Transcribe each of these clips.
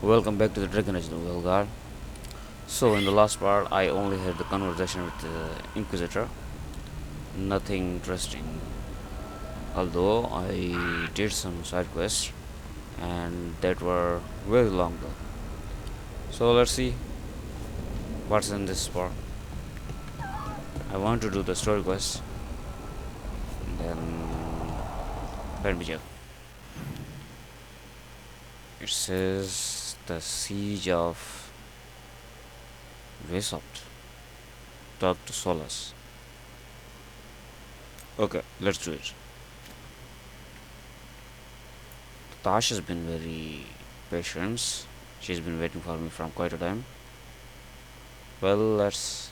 Welcome back to the Dragon Age Veilguard. So in the last part I only had the conversation with the Inquisitor. Nothing interesting. Although I did some side quests and that were very long though. So let's see what's in this part. I want to do the story quest. Then let me check. It says the Siege of Weisshaupt. Talk to Solac. Okay, let's do it. Tash has been very patient. She's been waiting for me from quite a time. Well, let's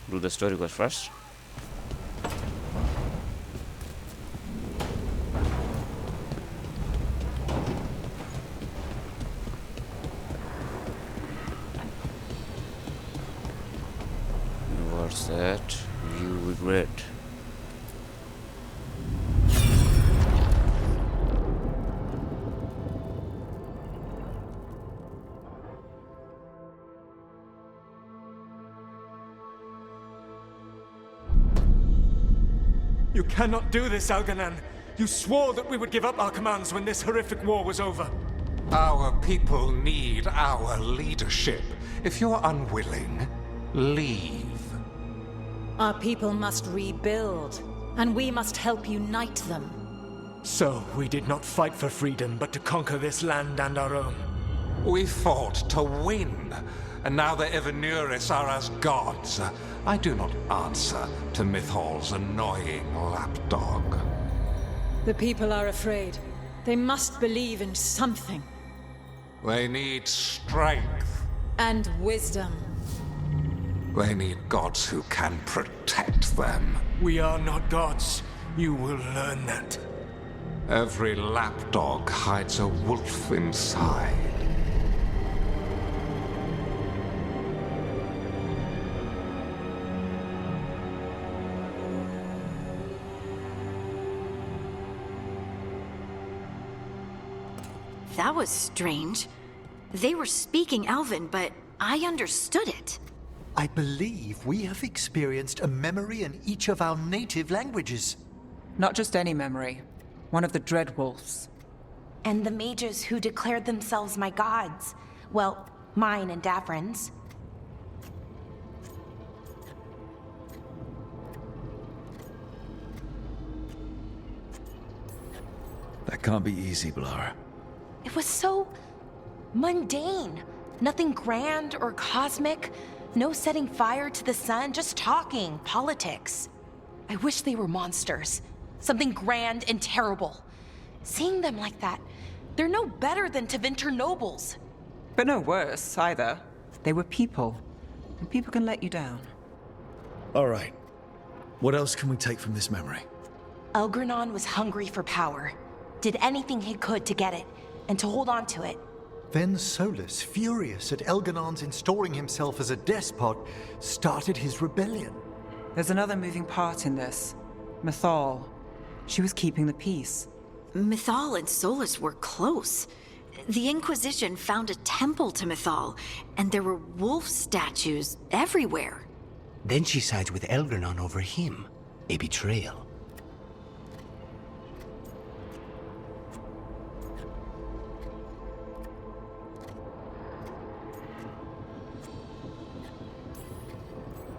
do the story quest first. What's that? You regret. You cannot do this, Arcdemon. You swore that we would give up our commands when this horrific war was over. Our people need our leadership. If you're unwilling, leave. Our people must rebuild, and we must help unite them. So, we did not fight for freedom, but to conquer this land and our own. We fought to win, and now the Evenuris are as gods. I do not answer to Mythal's annoying lapdog. The people are afraid. They must believe in something. They need strength. And wisdom. They need gods who can protect them. We are not gods. You will learn that. Every lapdog hides a wolf inside. That was strange. They were speaking Elven, but I understood it. I believe we have experienced a memory in each of our native languages. Not just any memory. One of the Dreadwolves. And the mages who declared themselves my gods. Well, mine and Davrin's. That can't be easy, Blara. It was so mundane. Nothing grand or cosmic. No setting fire to the sun, just talking, politics. I wish they were monsters. Something grand and terrible. Seeing them like that, they're no better than Tevinter nobles. But no worse, either. They were people. And people can let you down. All right. What else can we take from this memory? Elgrennon was hungry for power. Did anything he could to get it, and to hold on to it. Then Solus, furious at Elgennon's installing himself as a despot, started his rebellion. There's another moving part in this. Mythal. She was keeping the peace. Mythal and Solus were close. The Inquisition found a temple to Mythal, and there were wolf statues everywhere. Then she sides with Elgrennon over him. A betrayal.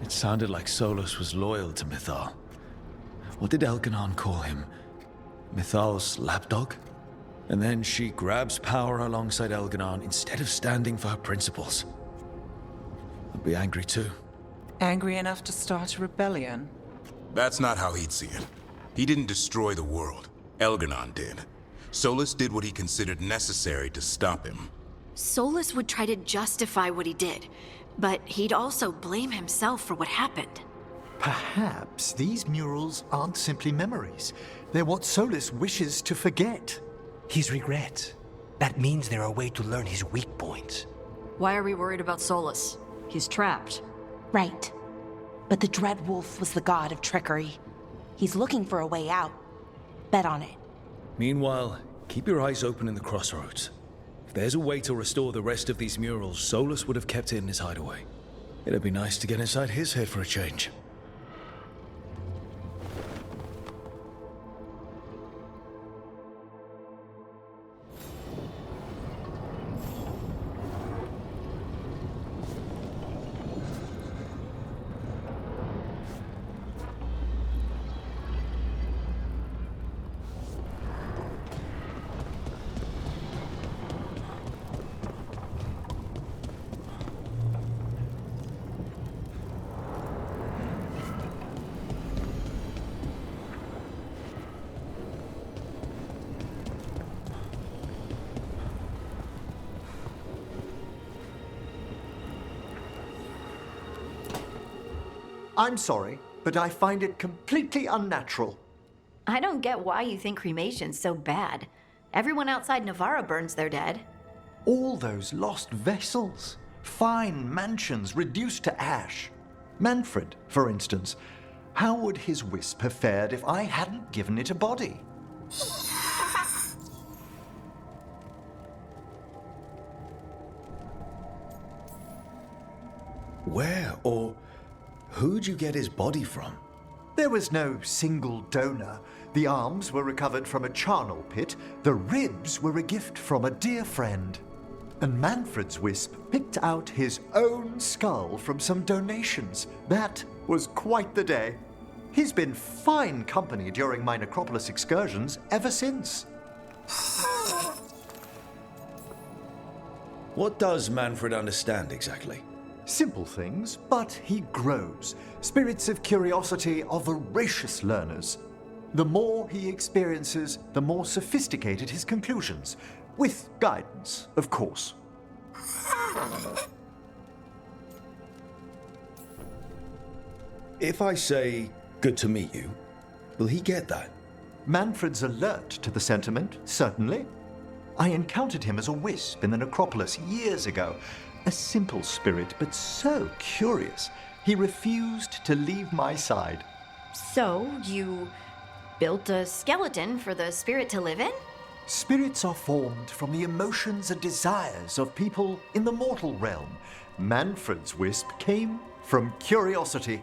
It sounded like Solus was loyal to Mythal. What did Elgrennon call him? Mythal's lapdog? And then she grabs power alongside Elgrennon instead of standing for her principles. I'd be angry too. Angry enough to start a rebellion? That's not how he'd see it. He didn't destroy the world. Elgrennon did. Solus did what he considered necessary to stop him. Solus would try to justify what he did, but he'd also blame himself for what happened. Perhaps these murals aren't simply memories. They're what Solus wishes to forget. His regret. That means they're a way to learn his weak points. Why are we worried about Solus? He's trapped. Right. But the Dreadwolf was the god of trickery. He's looking for a way out. Bet on it. Meanwhile, keep your eyes open in the crossroads. If there's a way to restore the rest of these murals, Solus would have kept it in his hideaway. It'd be nice to get inside his head for a change. I'm sorry, but I find it completely unnatural. I don't get why you think cremation's so bad. Everyone outside Navarra burns their dead. All those lost vessels, fine mansions reduced to ash. Manfred, for instance, how would his wisp have fared if I hadn't given it a body? Where or who'd you get his body from? There was no single donor. The arms were recovered from a charnel pit. The ribs were a gift from a dear friend. And Manfred's wisp picked out his own skull from some donations. That was quite the day. He's been fine company during my necropolis excursions ever since. What does Manfred understand exactly? Simple things, but he grows. Spirits of curiosity are voracious learners. The more he experiences, the more sophisticated his conclusions. With guidance, of course. If I say, good to meet you, will he get that? Manfred's alert to the sentiment, certainly. I encountered him as a wisp in the necropolis years ago. A simple spirit, but so curious. He refused to leave my side. So, you built a skeleton for the spirit to live in? Spirits are formed from the emotions and desires of people in the mortal realm. Manfred's wisp came from curiosity.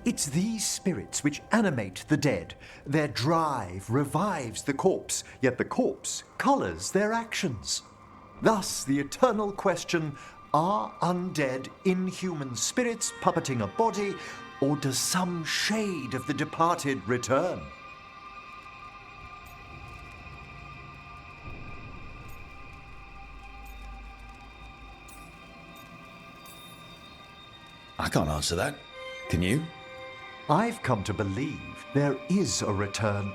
It's these spirits which animate the dead. Their drive revives the corpse, yet the corpse colors their actions. Thus, the eternal question, are undead inhuman spirits puppeting a body, or does some shade of the departed return? I can't answer that. Can you? I've come to believe there is a return.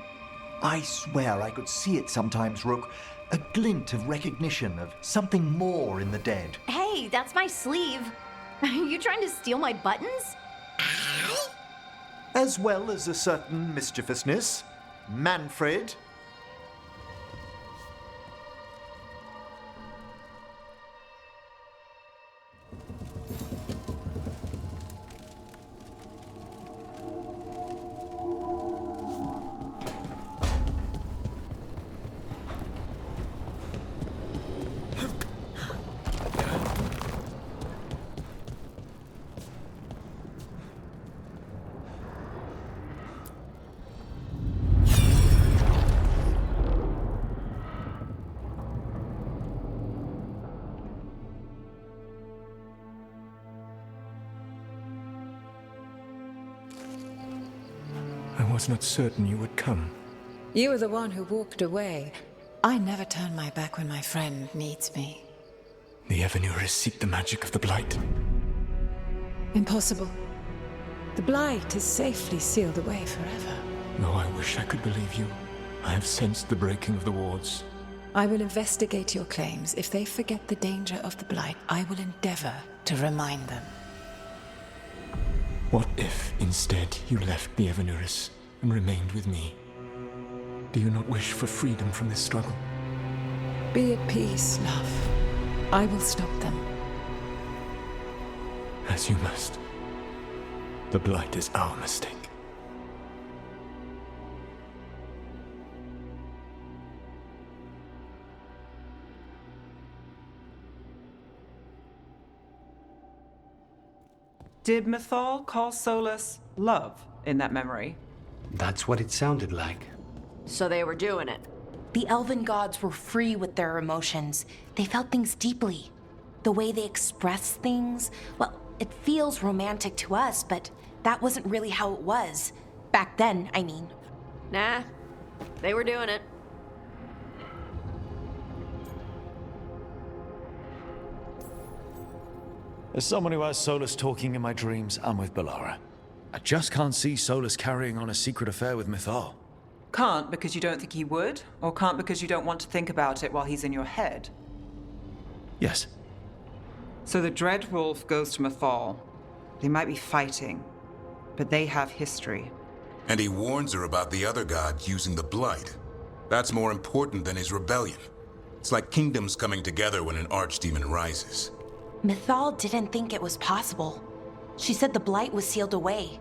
I swear I could see it sometimes, Rook. A glint of recognition of something more in the dead. Hey, that's my sleeve. Are you trying to steal my buttons? As well as a certain mischievousness. Manfred. I was not certain you would come. You were the one who walked away. I never turn my back when my friend needs me. The Evenuris seek the magic of the Blight. Impossible. The Blight is safely sealed away forever. Though I wish I could believe you. I have sensed the breaking of the wards. I will investigate your claims. If they forget the danger of the Blight, I will endeavor to remind them. What if, instead, you left the Evenuris and remained with me? Do you not wish for freedom from this struggle? Be at peace, love. I will stop them. As you must. The Blight is our mistake. Did Mythal call Solus love in that memory? That's what it sounded like. So they were doing it. The elven gods were free with their emotions. They felt things deeply. The way they express things, well, it feels romantic to us, but that wasn't really how it was. Back then, I mean. Nah, they were doing it. As someone who has Solus talking in my dreams, I'm with Bellara. I just can't see Solus carrying on a secret affair with Mythal. Can't because you don't think he would, or can't because you don't want to think about it while he's in your head? Yes. So the Dread Wolf goes to Mythal. They might be fighting, but they have history. And he warns her about the other gods using the Blight. That's more important than his rebellion. It's like kingdoms coming together when an archdemon rises. Mythal didn't think it was possible. She said the Blight was sealed away.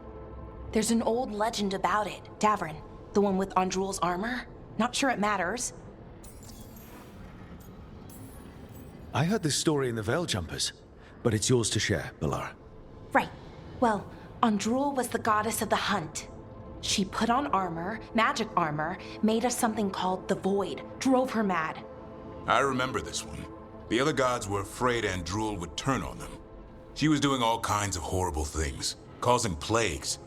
There's an old legend about it, Davrin, the one with Andrul's armor. Not sure it matters. I heard this story in the Veil Jumpers, but it's yours to share, Bellara. Right. Well, Andrul was the goddess of the hunt. She put on armor, magic armor, made of something called the Void, drove her mad. I remember this one. The other gods were afraid Andrul would turn on them. She was doing all kinds of horrible things, causing plagues.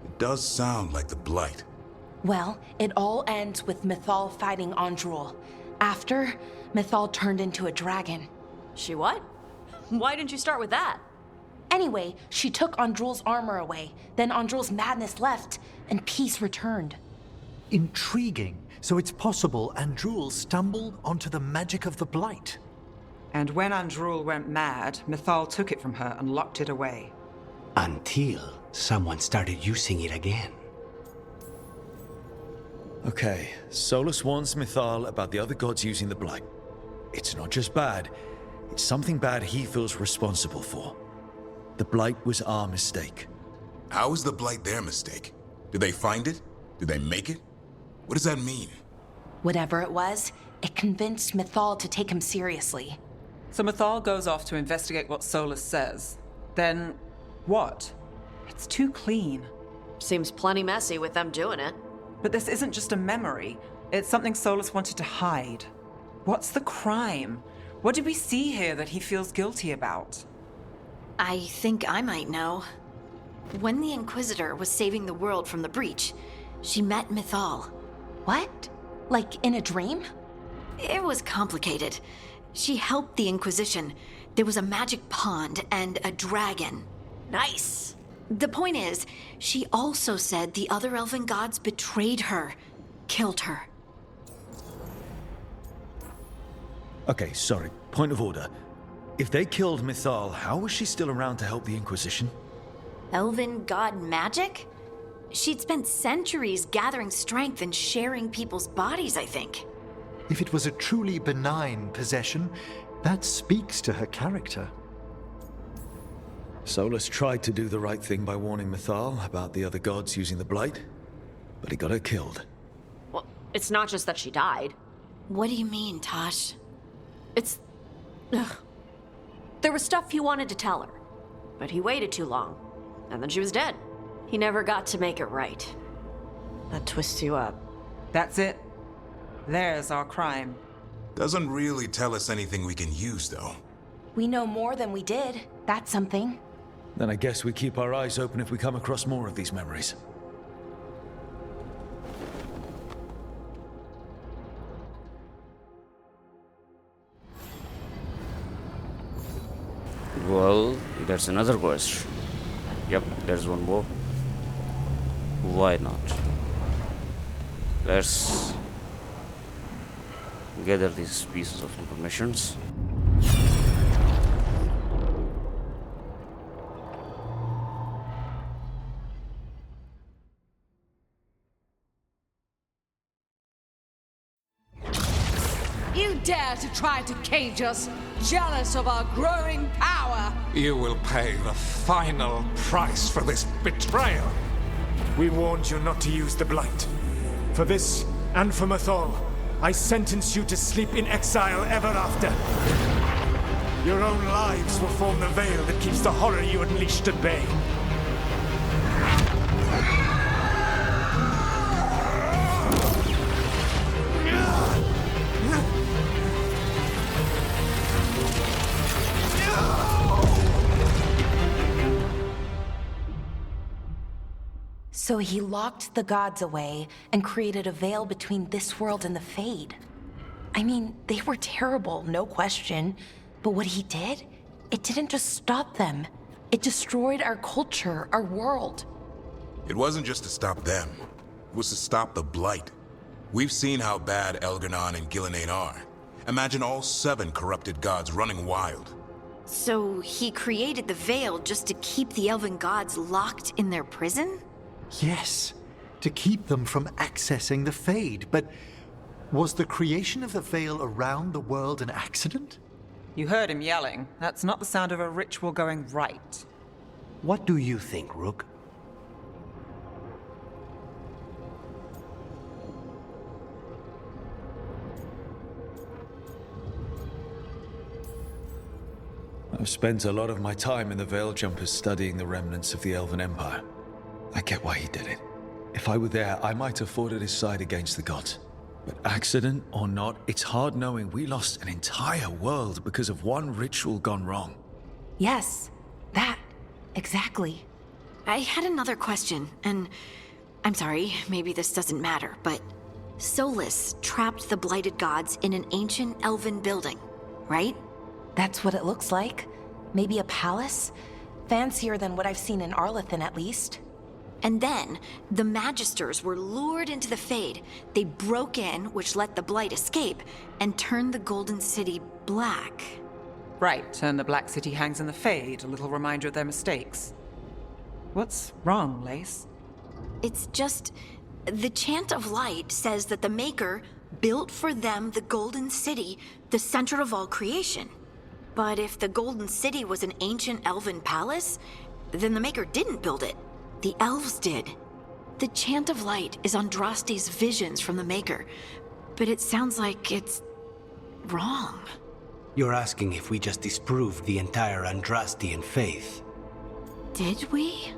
It does sound like the Blight. Well, it all ends with Mythal fighting Andrul. After, Mythal turned into a dragon. She what? Why didn't you start with that? Anyway, she took Andrul's armor away. Then Andrul's madness left, and peace returned. Intriguing. So it's possible Andrul stumbled onto the magic of the Blight. And when Andrul went mad, Mythal took it from her and locked it away. Until someone started using it again. Okay, Solus warns Mythal about the other gods using the Blight. It's not just bad, it's something bad he feels responsible for. The Blight was our mistake. How was the Blight their mistake? Did they find it? Did they make it? What does that mean? Whatever it was, it convinced Mythal to take him seriously. So Mythal goes off to investigate what Solus says. Then, what? It's too clean. Seems plenty messy with them doing it. But this isn't just a memory. It's something Solus wanted to hide. What's the crime? What did we see here that he feels guilty about? I think I might know. When the Inquisitor was saving the world from the breach, she met Mythal. What? Like in a dream? It was complicated. She helped the Inquisition. There was a magic pond and a dragon. Nice. The point is, she also said the other elven gods betrayed her, killed her. Okay, sorry. Point of order. If they killed Mythal, how was she still around to help the Inquisition? Elven god magic? She'd spent centuries gathering strength and sharing people's bodies, I think. If it was a truly benign possession, that speaks to her character. Solus tried to do the right thing by warning Mythal about the other gods using the Blight, but he got her killed. Well, it's not just that she died. What do you mean, Tosh? It's... Ugh. There was stuff he wanted to tell her, but he waited too long, and then she was dead. He never got to make it right. That twists you up. That's it. There's our crime. Doesn't really tell us anything we can use, though. We know more than we did. That's something. Then I guess we keep our eyes open if we come across more of these memories. Well, that's another quest. Yep, there's one more. Why not? Let's gather these pieces of informations. You dare to try to cage us, jealous of our growing power! You will pay the final price for this betrayal. We warned you not to use the Blight. For this, and for Mythal, I sentence you to sleep in exile ever after. Your own lives will form the veil that keeps the horror you unleashed at bay. So he locked the gods away and created a veil between this world and the Fade. I mean, they were terrible, no question. But what he did, it didn't just stop them. It destroyed our culture, our world. It wasn't just to stop them. It was to stop the Blight. We've seen how bad Elgar'nan and Gelen'nahin are. Imagine all 7 corrupted gods running wild. So he created the Veil just to keep the elven gods locked in their prison? Yes, to keep them from accessing the Fade. But was the creation of the Veil around the world an accident? You heard him yelling. That's not the sound of a ritual going right. What do you think, Rook? I've spent a lot of my time in the Veil Jumpers studying the remnants of the Elven Empire. I get why he did it. If I were there, I might have fought at his side against the gods. But accident or not, it's hard knowing we lost an entire world because of one ritual gone wrong. Yes, that. Exactly. I had another question, and I'm sorry, maybe this doesn't matter, but Solus trapped the blighted gods in an ancient elven building, right? That's what it looks like. Maybe a palace? Fancier than what I've seen in Arlethan, at least. And then, the Magisters were lured into the Fade. They broke in, which let the Blight escape, and turned the Golden City black. Right, and the Black City hangs in the Fade, a little reminder of their mistakes. What's wrong, Lace? It's just... the Chant of Light says that the Maker built for them the Golden City, the center of all creation. But if the Golden City was an ancient elven palace, then the Maker didn't build it. The elves did. The Chant of Light is Andraste's visions from the Maker, but it sounds like it's wrong. You're asking if we just disproved the entire Andrastian faith. Did we?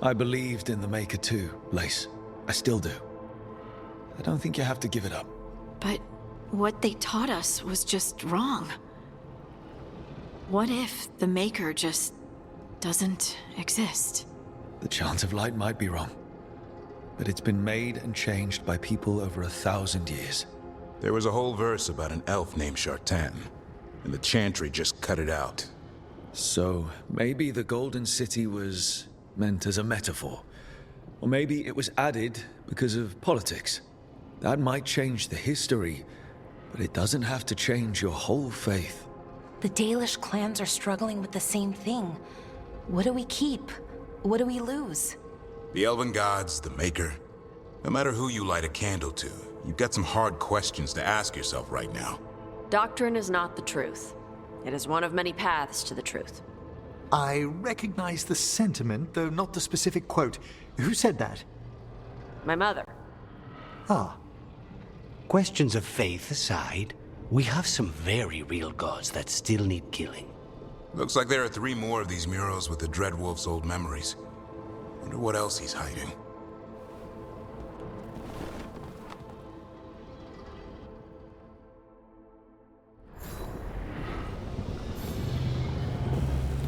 I believed in the Maker too, Lace. I still do. I don't think you have to give it up. But what they taught us was just wrong. What if the Maker just doesn't exist? The Chant of Light might be wrong, but it's been made and changed by people over 1,000 years. There was a whole verse about an elf named Shartan, and the Chantry just cut it out. So, maybe the Golden City was meant as a metaphor. Or maybe it was added because of politics. That might change the history, but it doesn't have to change your whole faith. The Dalish clans are struggling with the same thing. What do we keep? What do we lose? The Elven Gods, the Maker. No matter who you light a candle to, you've got some hard questions to ask yourself right now. Doctrine is not the truth. It is one of many paths to the truth. I recognize the sentiment, though not the specific quote. Who said that? My mother. Ah. Questions of faith aside, we have some very real gods that still need killing. Looks like there are 3 more of these murals with the Dreadwolf's old memories. Wonder what else he's hiding.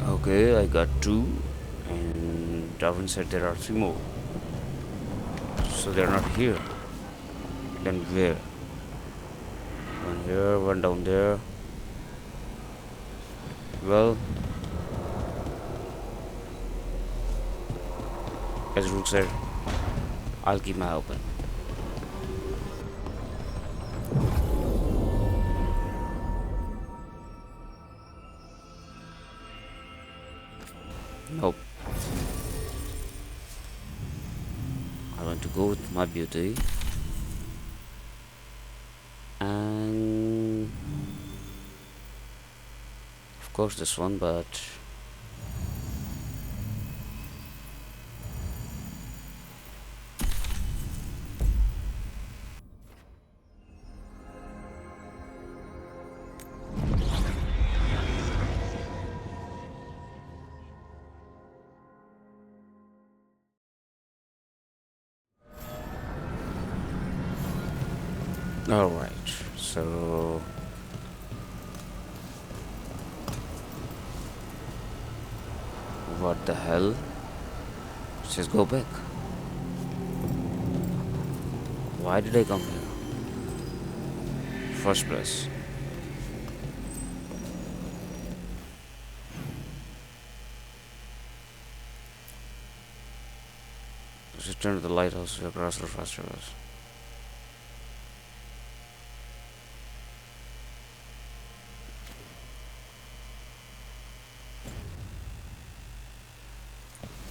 Okay, I got 2, and Darwin said there are 3 more. So they're not here. Then where? One here, one down there. Well, as Rook said, I'll keep my eye open. Nope. I want to go with my beauty. And course this one, but alright, so what the hell? Let's just go back. Why did I come here? First place. Let's return to the lighthouse across the festivals.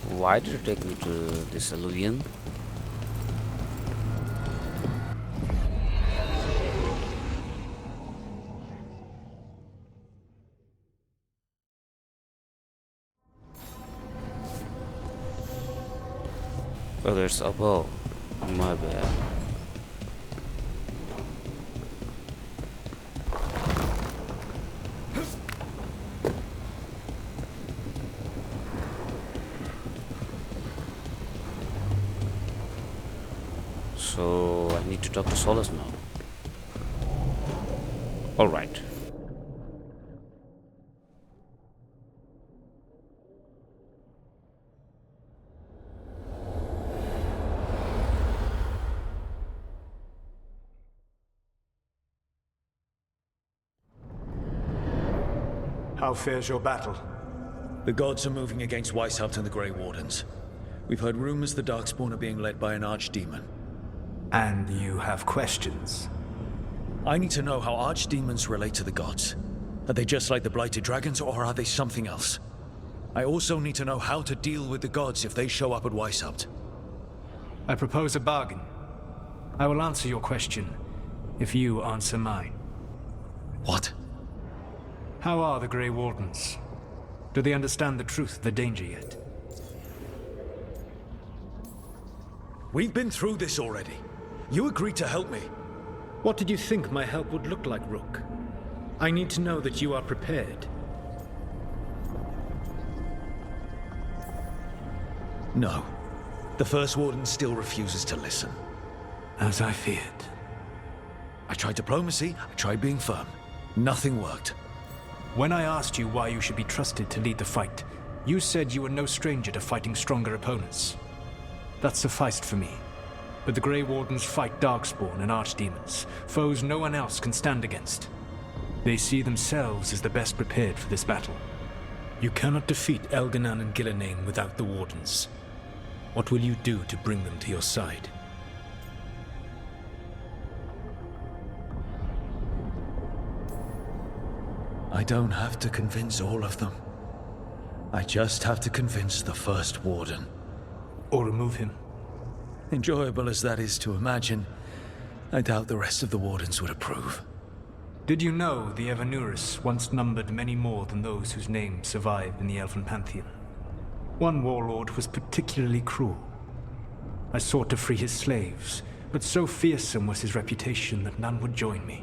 Why did it take me to this illusion? Oh, there's a bow. My bad. So I need to talk to Solace now. All right. How fares your battle? The gods are moving against Weisshaupt and the Grey Wardens. We've heard rumors the darkspawn are being led by an Archdemon. And you have questions? I need to know how Archdemons relate to the gods. Are they just like the Blighted Dragons, or are they something else? I also need to know how to deal with the gods if they show up at Weisshaupt. I propose a bargain. I will answer your question if you answer mine. What? How are the Grey Wardens? Do they understand the truth of the danger yet? We've been through this already. You agreed to help me. What did you think my help would look like, Rook? I need to know that you are prepared. No. The First Warden still refuses to listen. As I feared. I tried diplomacy, I tried being firm. Nothing worked. When I asked you why you should be trusted to lead the fight, you said you were no stranger to fighting stronger opponents. That sufficed for me. But the Grey Wardens fight darkspawn and archdemons, foes no one else can stand against. They see themselves as the best prepared for this battle. You cannot defeat Elgenan and Gelen'nahin without the Wardens. What will you do to bring them to your side? I don't have to convince all of them. I just have to convince the First Warden. Or remove him. Enjoyable as that is to imagine, I doubt the rest of the Wardens would approve. Did you know the Evanuris once numbered many more than those whose names survive in the Elven Pantheon? One warlord was particularly cruel. I sought to free his slaves, but so fearsome was his reputation that none would join me.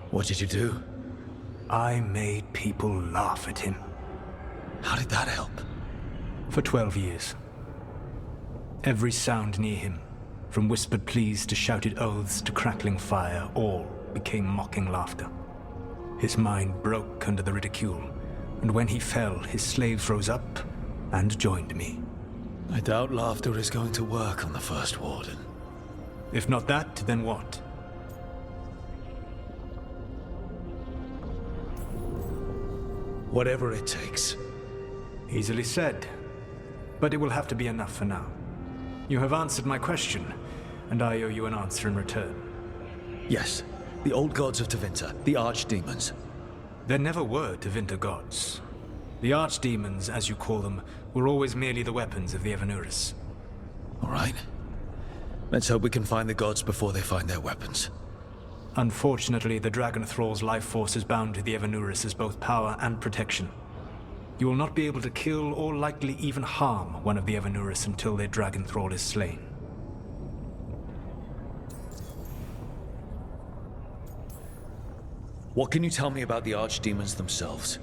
What did you do? I made people laugh at him. How did that help? For 12 years. Every sound near him, from whispered pleas to shouted oaths to crackling fire, all became mocking laughter. His mind broke under the ridicule, and when he fell, his slaves rose up and joined me. I doubt laughter is going to work on the First Warden. If not that, then what? Whatever it takes. Easily said, but it will have to be enough for now. You have answered my question, and I owe you an answer in return. Yes, the old gods of Tevinter, the Archdemons. There never were Tevinter gods. The Archdemons, as you call them, were always merely the weapons of the Evanuris. All right. Let's hope we can find the gods before they find their weapons. Unfortunately, the Dragon Thrall's life force is bound to the Evanuris as both power and protection. You will not be able to kill or likely even harm one of the Evanuris until their Dragon Thrall is slain. What can you tell me about the Archdemons themselves?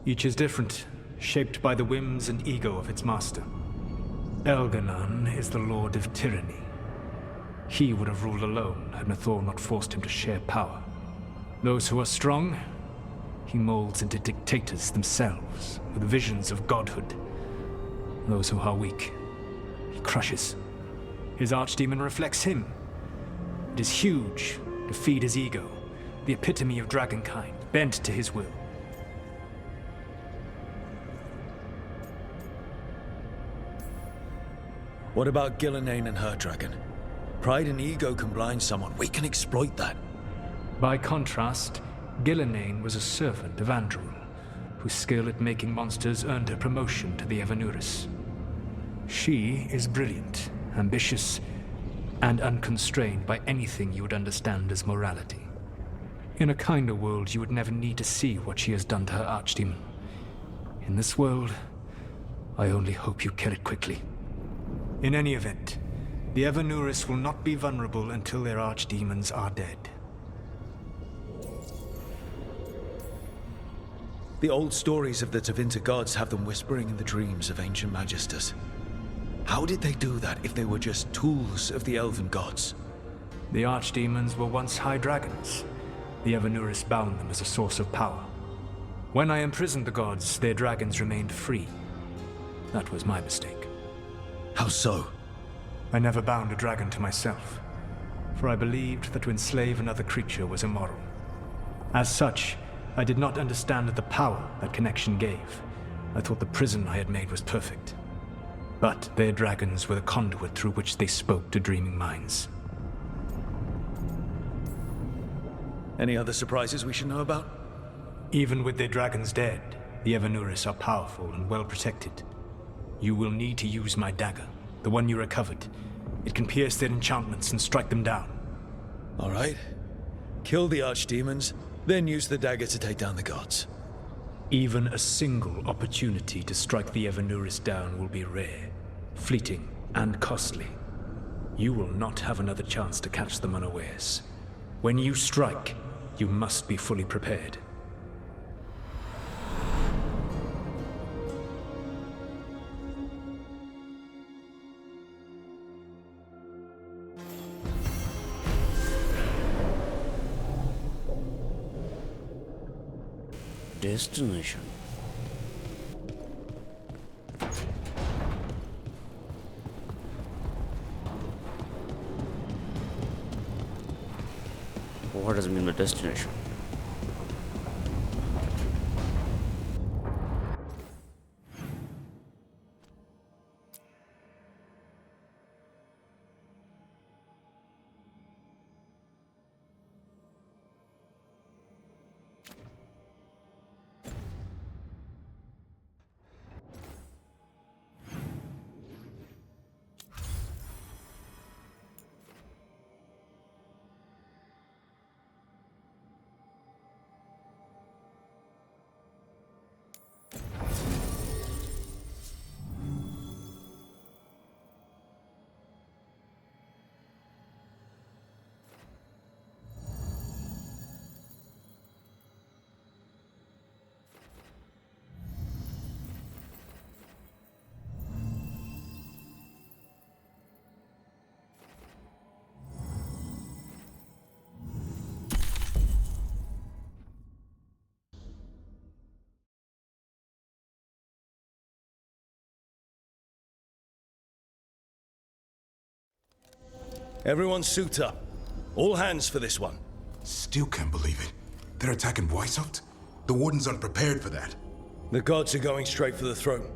Each is different, shaped by the whims and ego of its master. Elgenan is the Lord of Tyranny. He would have ruled alone had Mythal not forced him to share power. Those who are strong, he molds into dictators themselves, with visions of godhood. Those who are weak, he crushes. His Archdemon reflects him. It is huge, to feed his ego, the epitome of dragonkind, bent to his will. What about Gelen'nahin and her dragon? Pride and ego can blind someone. We can exploit that. By contrast, Gelen'nahin was a servant of Andrul, whose skill at making monsters earned her promotion to the Evanuris. She is brilliant, ambitious, and unconstrained by anything you would understand as morality. In a kinder world, you would never need to see what she has done to her Archdemon. In this world, I only hope you kill it quickly. In any event, the Evanuris will not be vulnerable until their Archdemons are dead. The old stories of the Tevinter gods have them whispering in the dreams of ancient magisters. How did they do that if they were just tools of the elven gods? The Archdemons were once high dragons. The Evanuris bound them as a source of power. When I imprisoned the gods, their dragons remained free. That was my mistake. How so? I never bound a dragon to myself, for I believed that to enslave another creature was immoral. As such, I did not understand the power that connection gave. I thought the prison I had made was perfect. But their dragons were the conduit through which they spoke to dreaming minds. Any other surprises we should know about? Even with their dragons dead, the Evanuris are powerful and well protected. You will need to use my dagger, the one you recovered. It can pierce their enchantments and strike them down. All right. Kill the Archdemons, then use the dagger to take down the gods. Even a single opportunity to strike the Evanuris down will be rare, fleeting, and costly. You will not have another chance to catch them unawares. When you strike, you must be fully prepared. Destination. What does it mean by destination? Everyone suit up. All hands for this one. Still can't believe it. They're attacking Weisshaupt? The Wardens aren't prepared for that. The gods are going straight for the throne.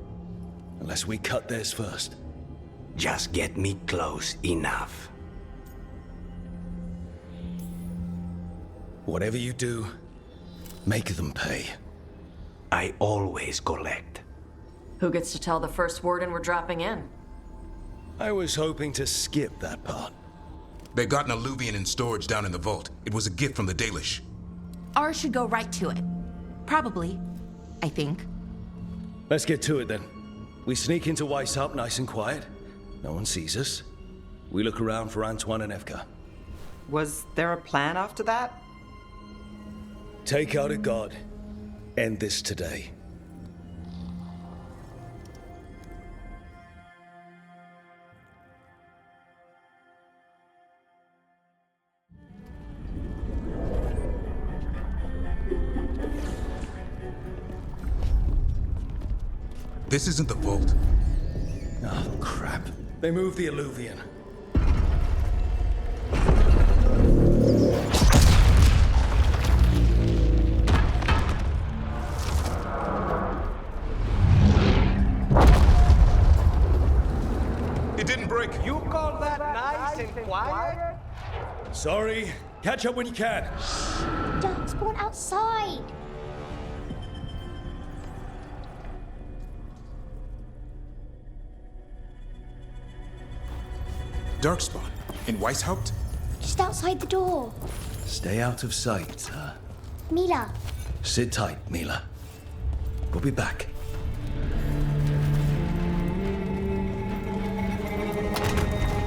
Unless we cut theirs first. Just get me close enough. Whatever you do, make them pay. I always collect. Who gets to tell the first Warden we're dropping in? I was hoping to skip that part. They got an alluvian in storage down in the vault. It was a gift from the Dalish. Ours should go right to it. Probably. I think. Let's get to it then. We sneak into Weisshaupt nice and quiet. No one sees us. We look around for Antoine and Evka. Was there a plan after that? Take out a god. End this today. This isn't the vault. Oh, crap. They moved the alluvian. It didn't break. You call that nice and quiet? Sorry. Catch up when you can. Darkspawn outside. Darkspawn? In Weisshaupt? Just outside the door. Stay out of sight, Mila. Sit tight, Mila. We'll be back.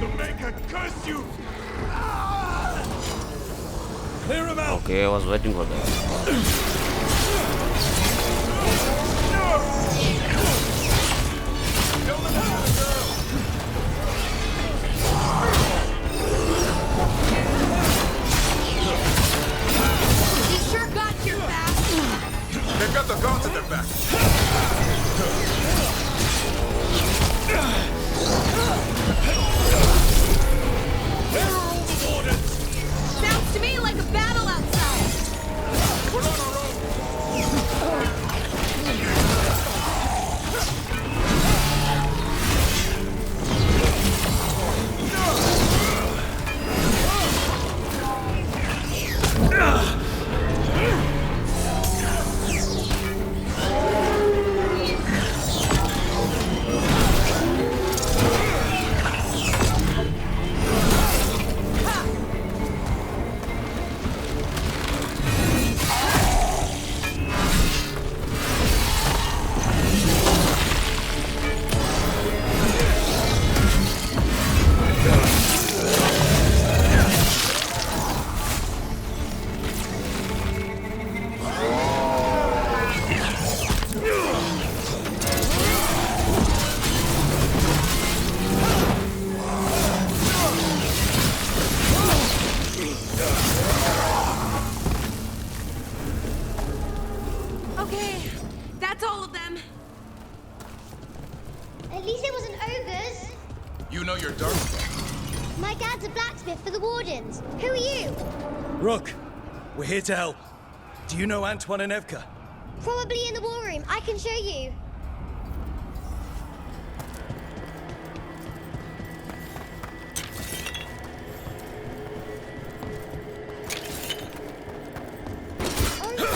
The Maker curse you! Clear him out! Okay, I was waiting for that. They've got the gods at their back. Where are all the Wardens? Sounds to me like a battle outside. We're on our own. At least it wasn't ogres. You know your darkspawn. My dad's a blacksmith for the Wardens. Who are you? Rook, we're here to help. Do you know Antoine and Evka? Probably in the war room. I can show you. Oh no!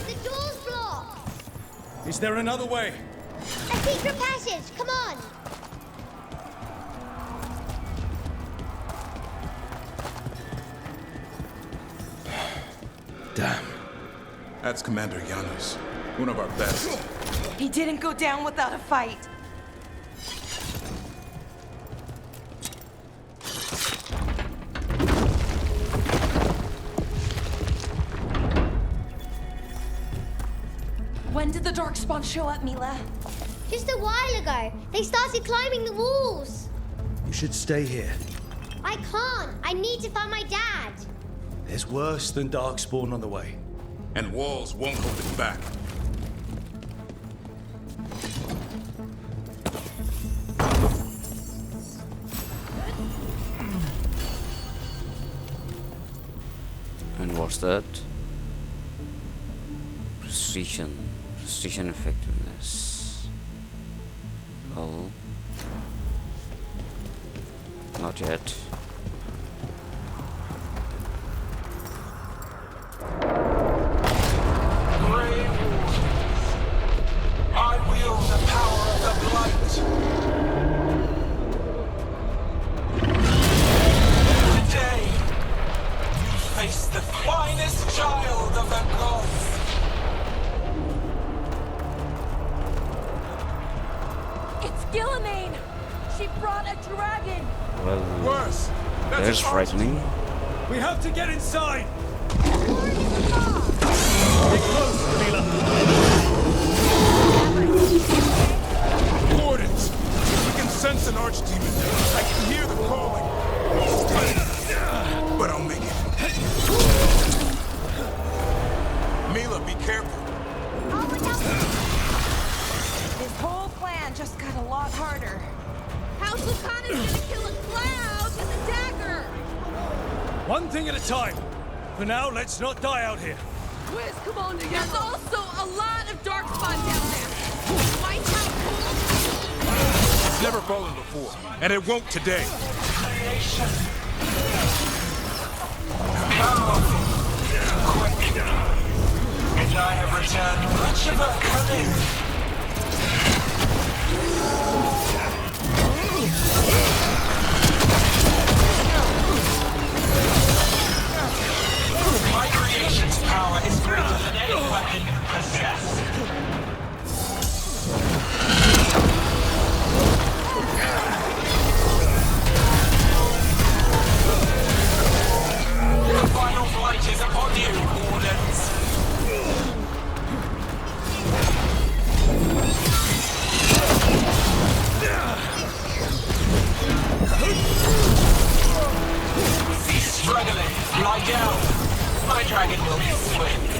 The door's blocked! Is there another way? A secret passage! Come on! Damn. That's Commander Janos, one of our best. He didn't go down without a fight. When did the darkspawn show up, Mila? Just a while ago. They started climbing the walls. You should stay here. I can't. I need to find my dad. There's worse than darkspawn on the way. And walls won't hold it back. And what's that? Precision effectiveness. Oh. Not yet. I wield the power of the blight. Today, Well, Worse. that's frightening. We have to get inside. Get close, Camila. Wardens. We can sense an Archdemon. I can hear the calling. But I'll make it. Mila, be careful. This whole plan just got a lot harder. How's Lucanis gonna kill a cloud with a dagger? One thing at a time. For now, let's not die out here. Where's Commander? There's also a lot of darkspawn down there. Might have It's never fallen before, and it won't today. Quick. And I have returned much of our cunning. My creation's power is greater than any weapon you possess. The final flight is upon you, Wardens. Cease struggling. Lie down. My dragon will be swift.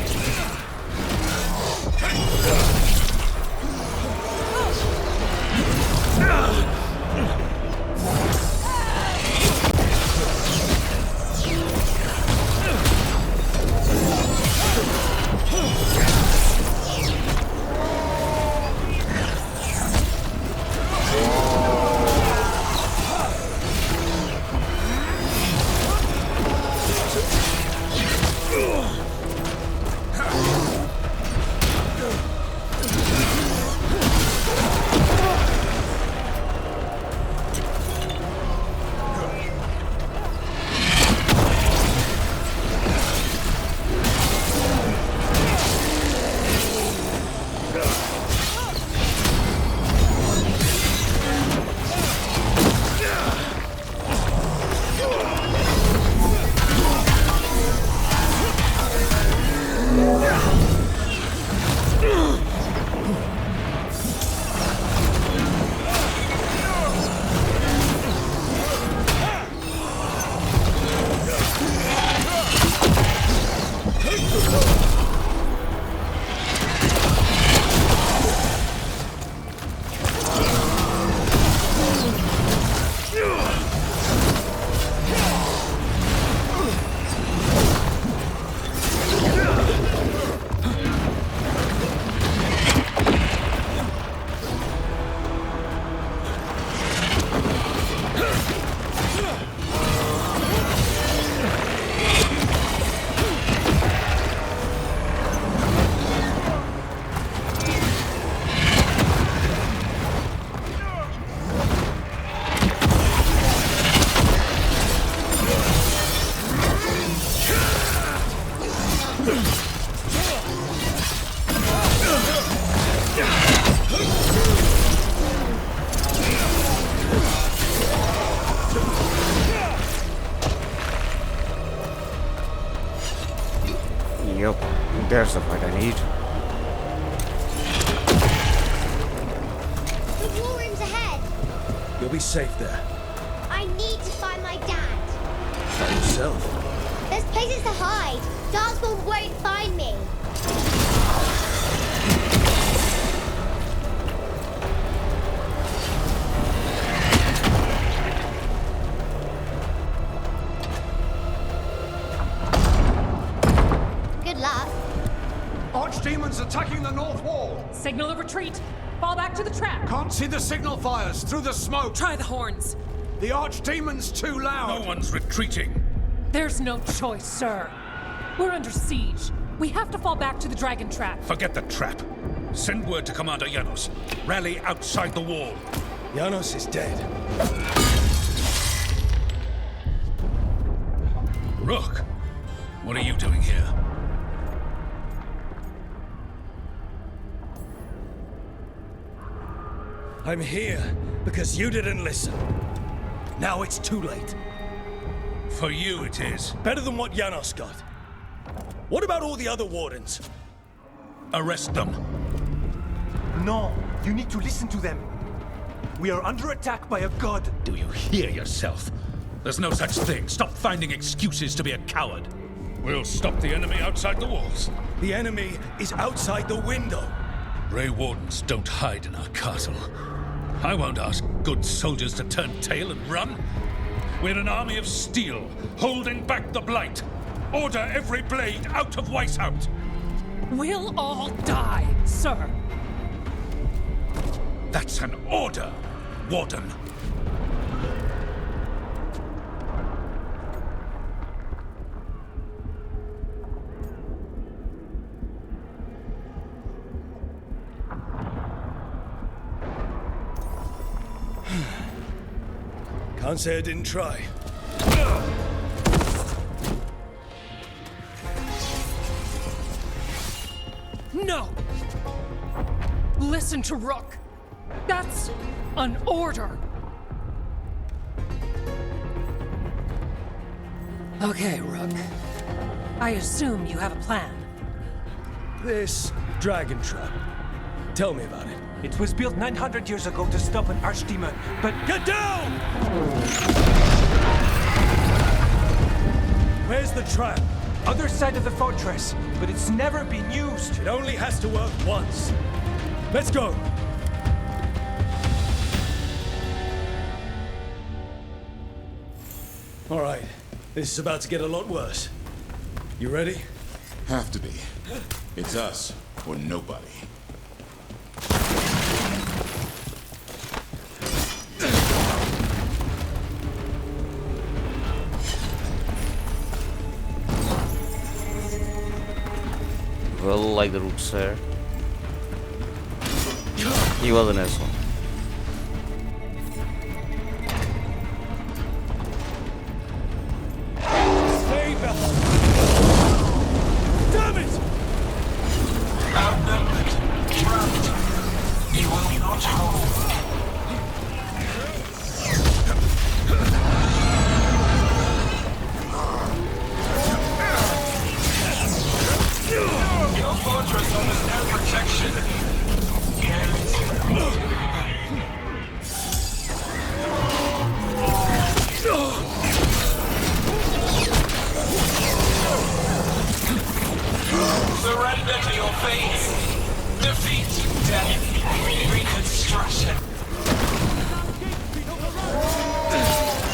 Yup, there's the fight I need. The war room's ahead. You'll be safe there. I need to find my dad. By yourself. There's places to hide. Darkspawn won't find me. Good luck. Archdemons attacking the north wall. Signal of retreat. Fall back to the trap. Can't see the signal fires through the smoke. Try the horns. The Archdemon's too loud. No one's retreating. There's no choice, sir. We're under siege. We have to fall back to the dragon trap. Forget the trap. Send word to Commander Janos. Rally outside the wall. Janos is dead. Rook, what are you doing here? I'm here because you didn't listen. Now it's too late. For you it is. Better than what Janos got. What about all the other Wardens? Arrest them. No, you need to listen to them. We are under attack by a god. Do you hear yourself? There's no such thing. Stop finding excuses to be a coward. We'll stop the enemy outside the walls. The enemy is outside the window. Grey Wardens don't hide in our castle. I won't ask good soldiers to turn tail and run. We're an army of steel, holding back the blight. Order every blade out of Weisshaupt. We'll all die, sir. That's an order, Warden. Can't say I didn't try. No! Listen to Rook. That's an order. Okay, Rook. I assume you have a plan. This dragon trap. Tell me about it. It was built 900 years ago to stop an Archdemon, but... Get down! Where's the trap? Other side of the fortress, but it's never been used. It only has to work once. Let's go! All right, this is about to get a lot worse. You ready? Have to be. It's us, or nobody. Well, like the Rook said, he was an asshole. Stay back! Damn it! Outnumbered, trapped. You will not hold. Your fortress offers no protection. Surrender to your fate. Defeat, death, reconstruction.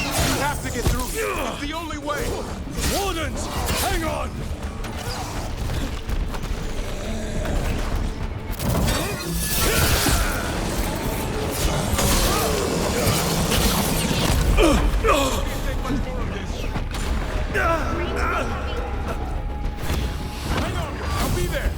You have to get through. It's the only way. Wardens, hang on! Hang on, I'll be there.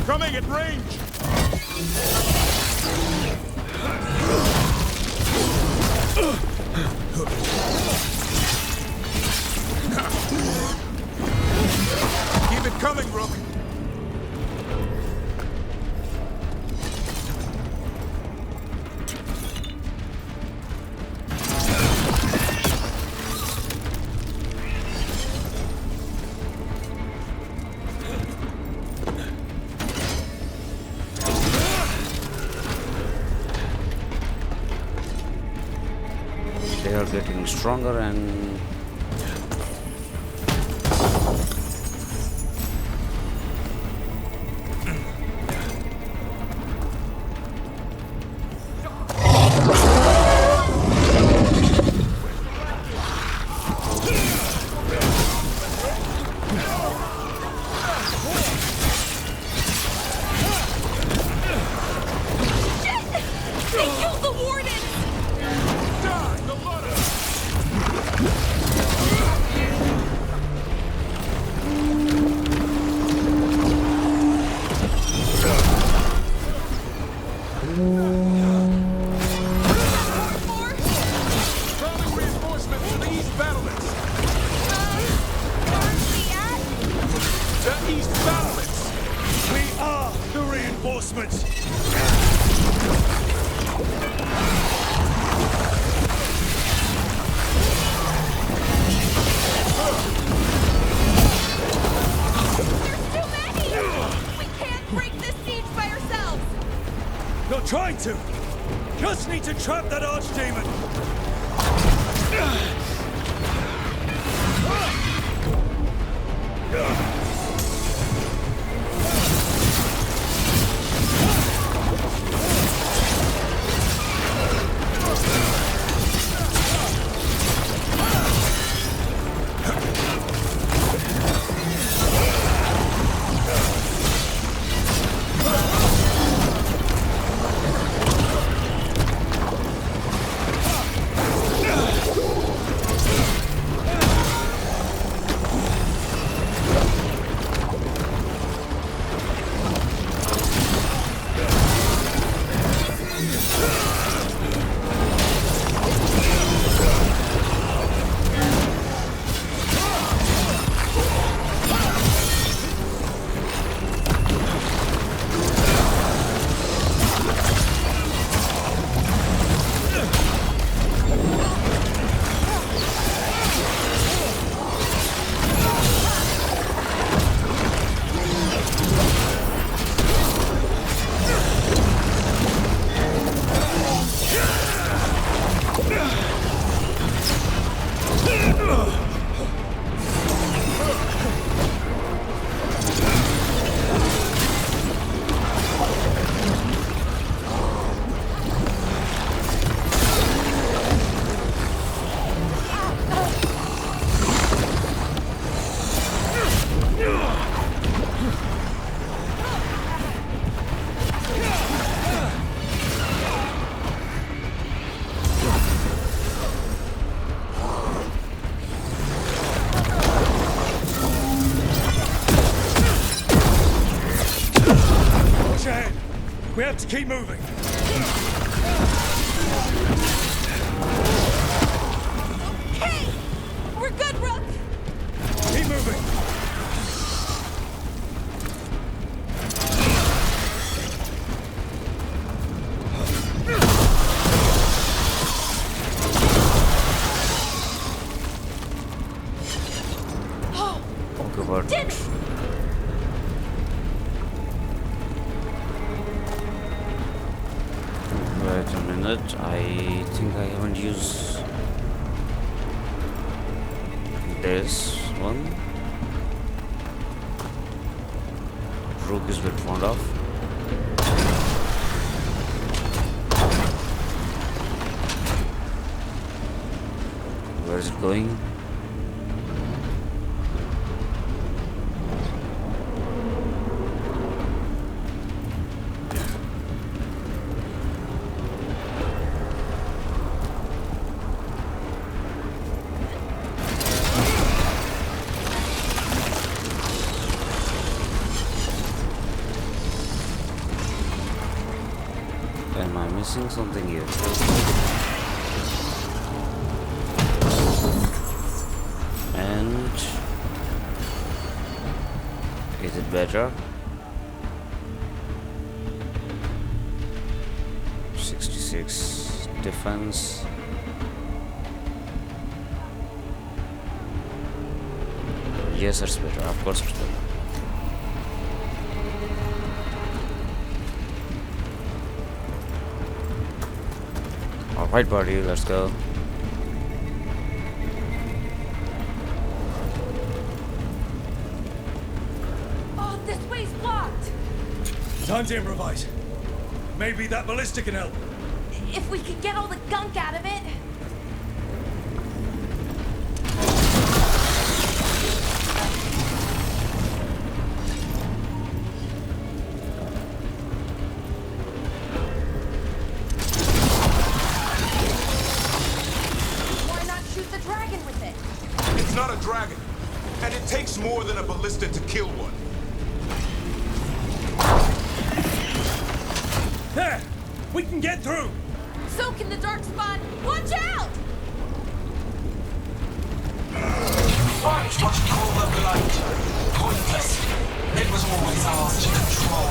Coming at range! Keep it coming, Rook! They are getting stronger and They killed the Wardens! reinforcements! Break this siege by ourselves! Not trying to! Just need to trap that Archdemon! We have to keep moving. Hey! We're good, Rook! Keep moving. Ogre. Did Wait a minute, I think I haven't used this one. Rook is a bit fond of. Where is it going? Am I missing something here? And is it better? 66 defense. Yes, it's better. Of course, it's better. Alright, buddy, let's go. Oh, this way's blocked! Time to improvise. Maybe that ballista can help. If we could get all the gunk out of it. Why not shoot the dragon with it? It's not a dragon, and it takes more than a ballista to kill one. There! We can get through! So can the darkspawn. Watch out! Fight what you call the blight. Pointless. It was always ours to control.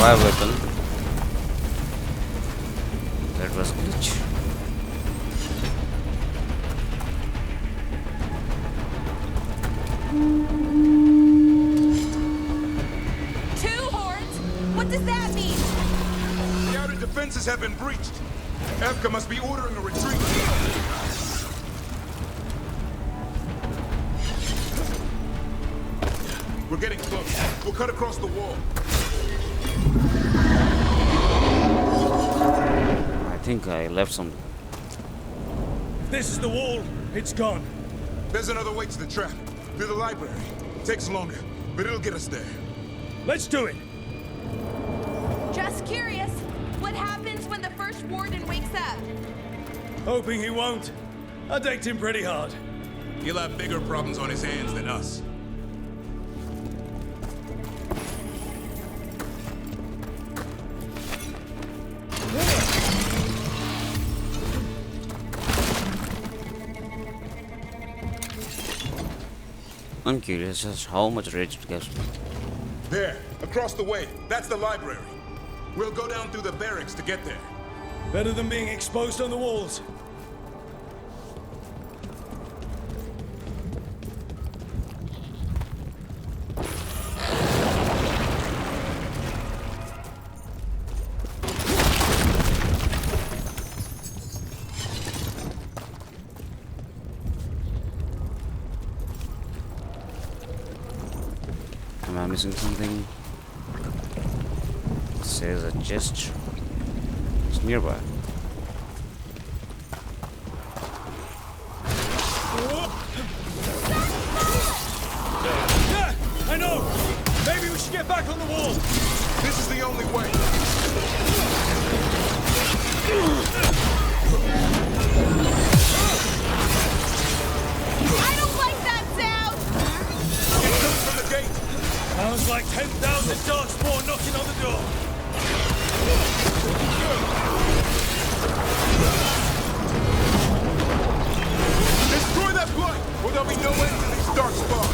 fire weapon. That was glitch. What does that mean? The outer defenses have been breached. Evka must be ordering a retreat. We're getting close. We'll cut across the wall. I think I left some. If this is the wall, it's gone. There's another way to the trap. Through the library. Takes longer, but it'll get us there. Let's do it. Just curious, what happens when the first warden wakes up? Hoping he won't. I decked him pretty hard. He'll have bigger problems on his hands than us. I'm curious just how much rage it gives me. There, across the way. That's the library. We'll go down through the barracks to get there. Better than being exposed on the walls. Am I missing something? It says a chest. It's nearby. Yeah, I know! Maybe we should get back on the wall! This is the only way! I don't like that sound! It's coming from the gate! Sounds like 10,000 darkspawn knocking on the door. Destroy that blight, or there'll be no end to these darkspawn.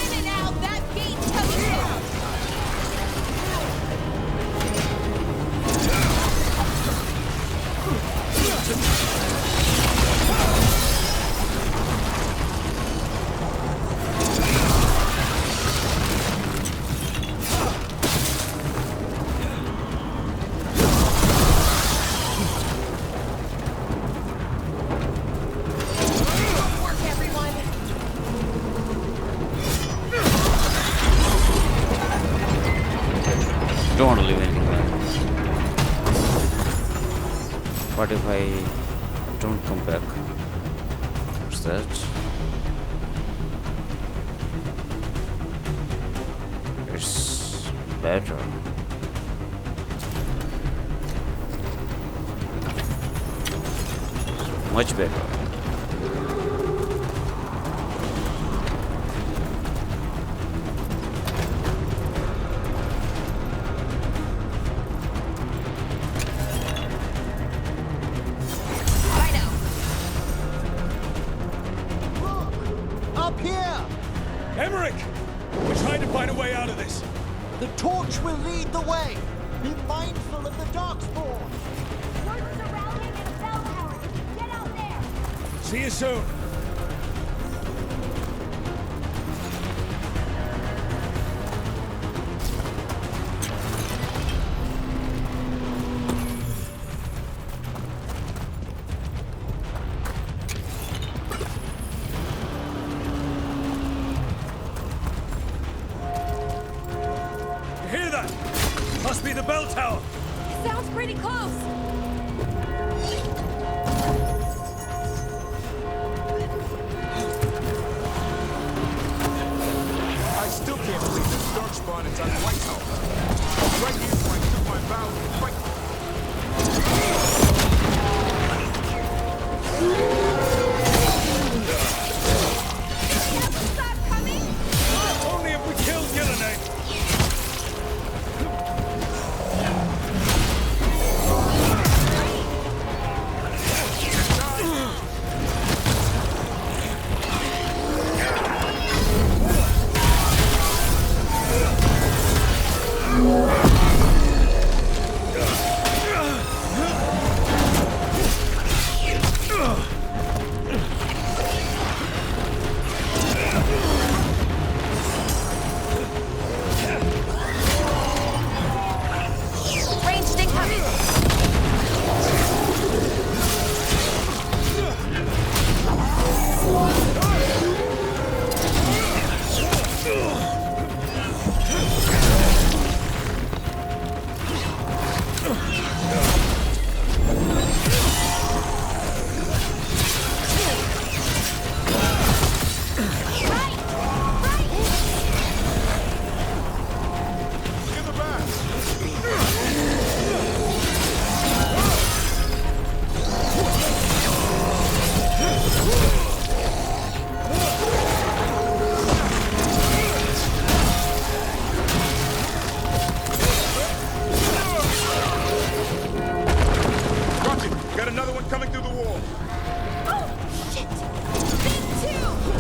In and out, that gate's coming down! Don't want to leave anything back. What if I don't come back? What's that? It's better. Much better. Up here! Emmrich! We're trying to find a way out of this. The torch will lead the way. Be mindful of the darkspawn. Wardens are rallying in a bell tower. Get out there! See you soon. You hear that? Must be the bell tower. Sounds pretty close. I still can't believe this darkspawn is on Weisshaupt. Right here, so I took my vows and fight. Stop coming! Only if we kill Gelen'nahin. Another one coming through the wall. Oh, shit! Me too!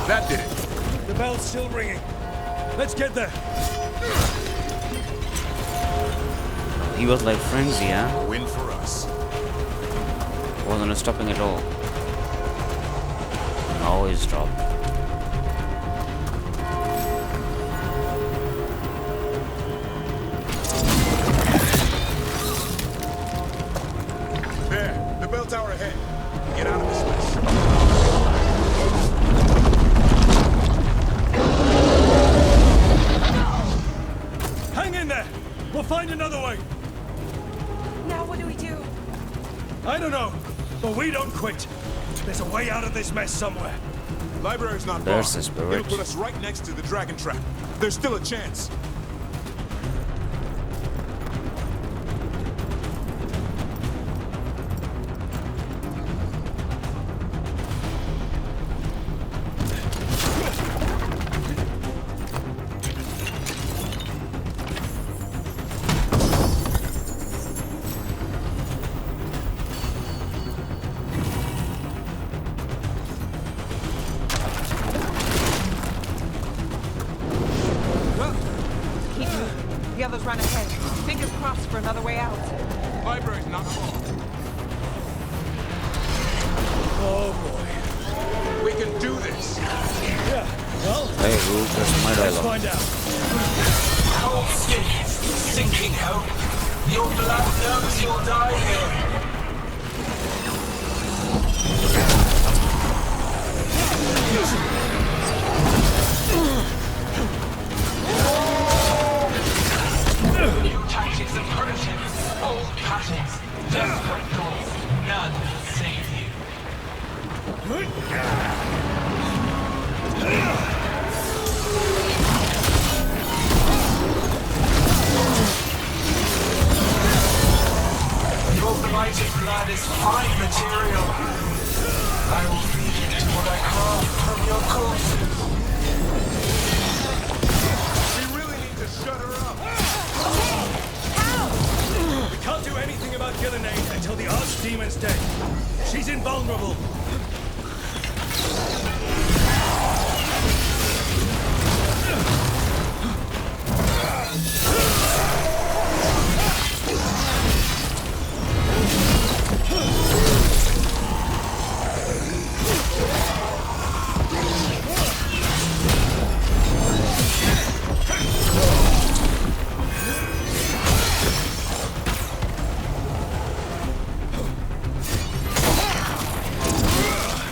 That did it. The bell's still ringing. Let's get there. He was like frenzy, huh? Win for us. Wasn't stopping at all. Now he's dropped. There, the bell tower ahead. Get out of this mess. Hang in there. We'll find another way. Now what do we do? I don't know, but we don't quit. There's a way out of this mess somewhere. Library's not far. There's the spirit. It'll put us right next to the dragon trap. There's still a chance. The others ran ahead. Fingers crossed for another way out. Library's not far. Oh boy. We can do this. Yeah, well, Hey, Rook, that's my let's dialogue. find out. Cold stick, sinking hope. Your blood knows you'll die here. New tactics of primitive, old patterns, desperate goals. None save you. Your blighted blood is fine material. I will feed it to what I craft from your corpses. We really need to shut her up. We can't do anything about Gelen'nahin until the Archdemon's dead. She's invulnerable.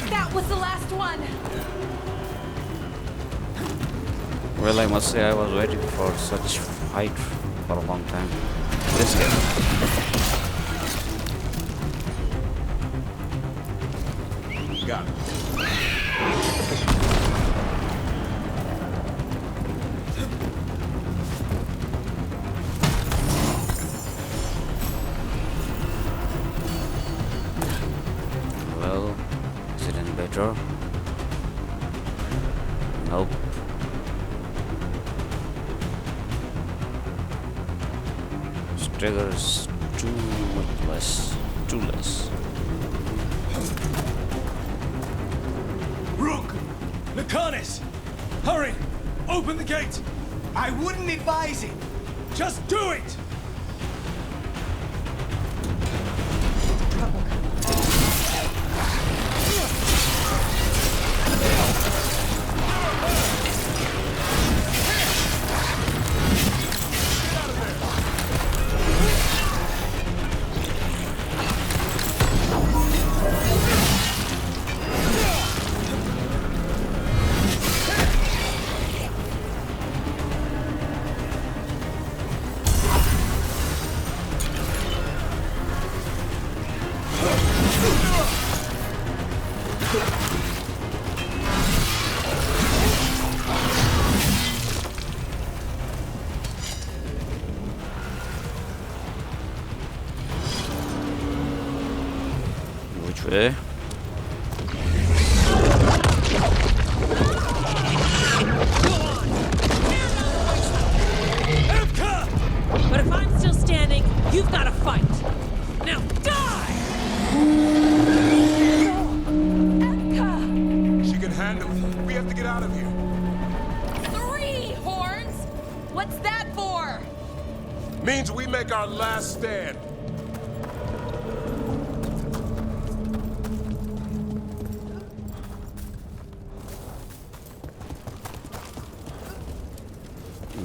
That was the last one. Well, I must say I was waiting for such fight for a long time. Let's get it. Got it. Well, is it any better? Nope. Dagger is too less. Rook! Lucanis! Hurry! Open the gate! I wouldn't advise it! Just do it! Which way? But if I'm still standing, you've got to fight. Now die! She can handle it. We have to get out of here. 3 horns? What's that for? Means we make our last stand.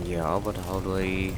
Yeah, but how do I...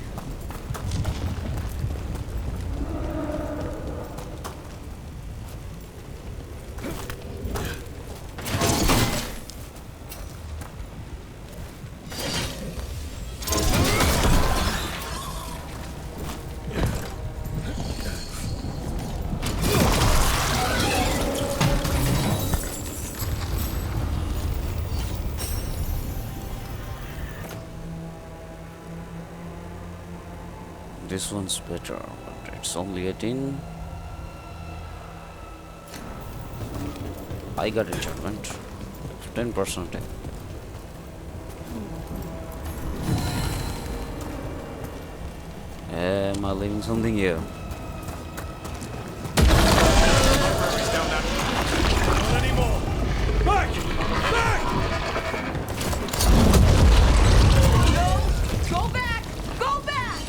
This one's better, but it's only 18. I got enchantment. 10%. Am I leaving something here? Not anymore. Back! Back! No! Go back! Go back!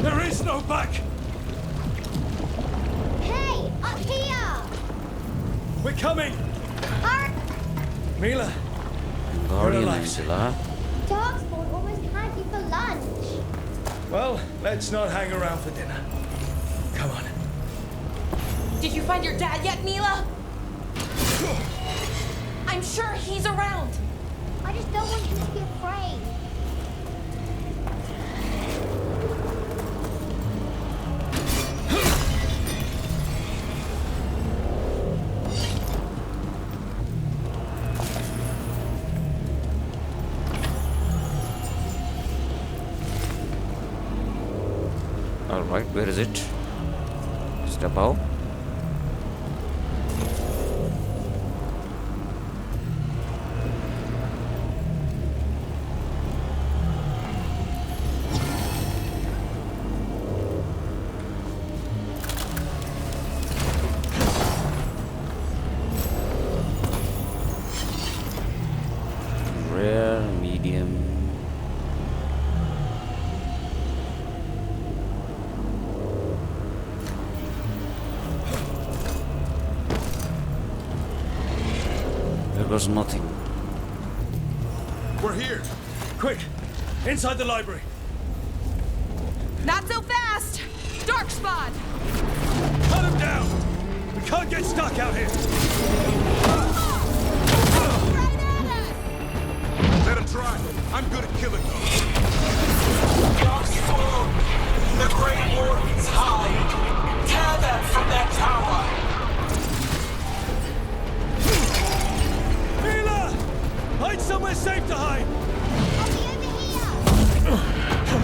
There is no back! Hey, up here! We're coming! Hark! Mila! Guardian Angela. Darkspawn almost had you for lunch. Well, let's not hang around for dinner. Come on. Did you find your dad yet, Mila? I'm sure he's around. I just don't want you to be afraid. Alright, where is it? Step out. Rare, medium. There was nothing. We're here! Quick! Inside the library! Not so fast! Darkspawn! Cut him down! We can't get stuck out here! Let him try! I'm good at killing them! Darkspawn! The Great Wardens hide! Tear them from their tower! Hide somewhere safe to hide!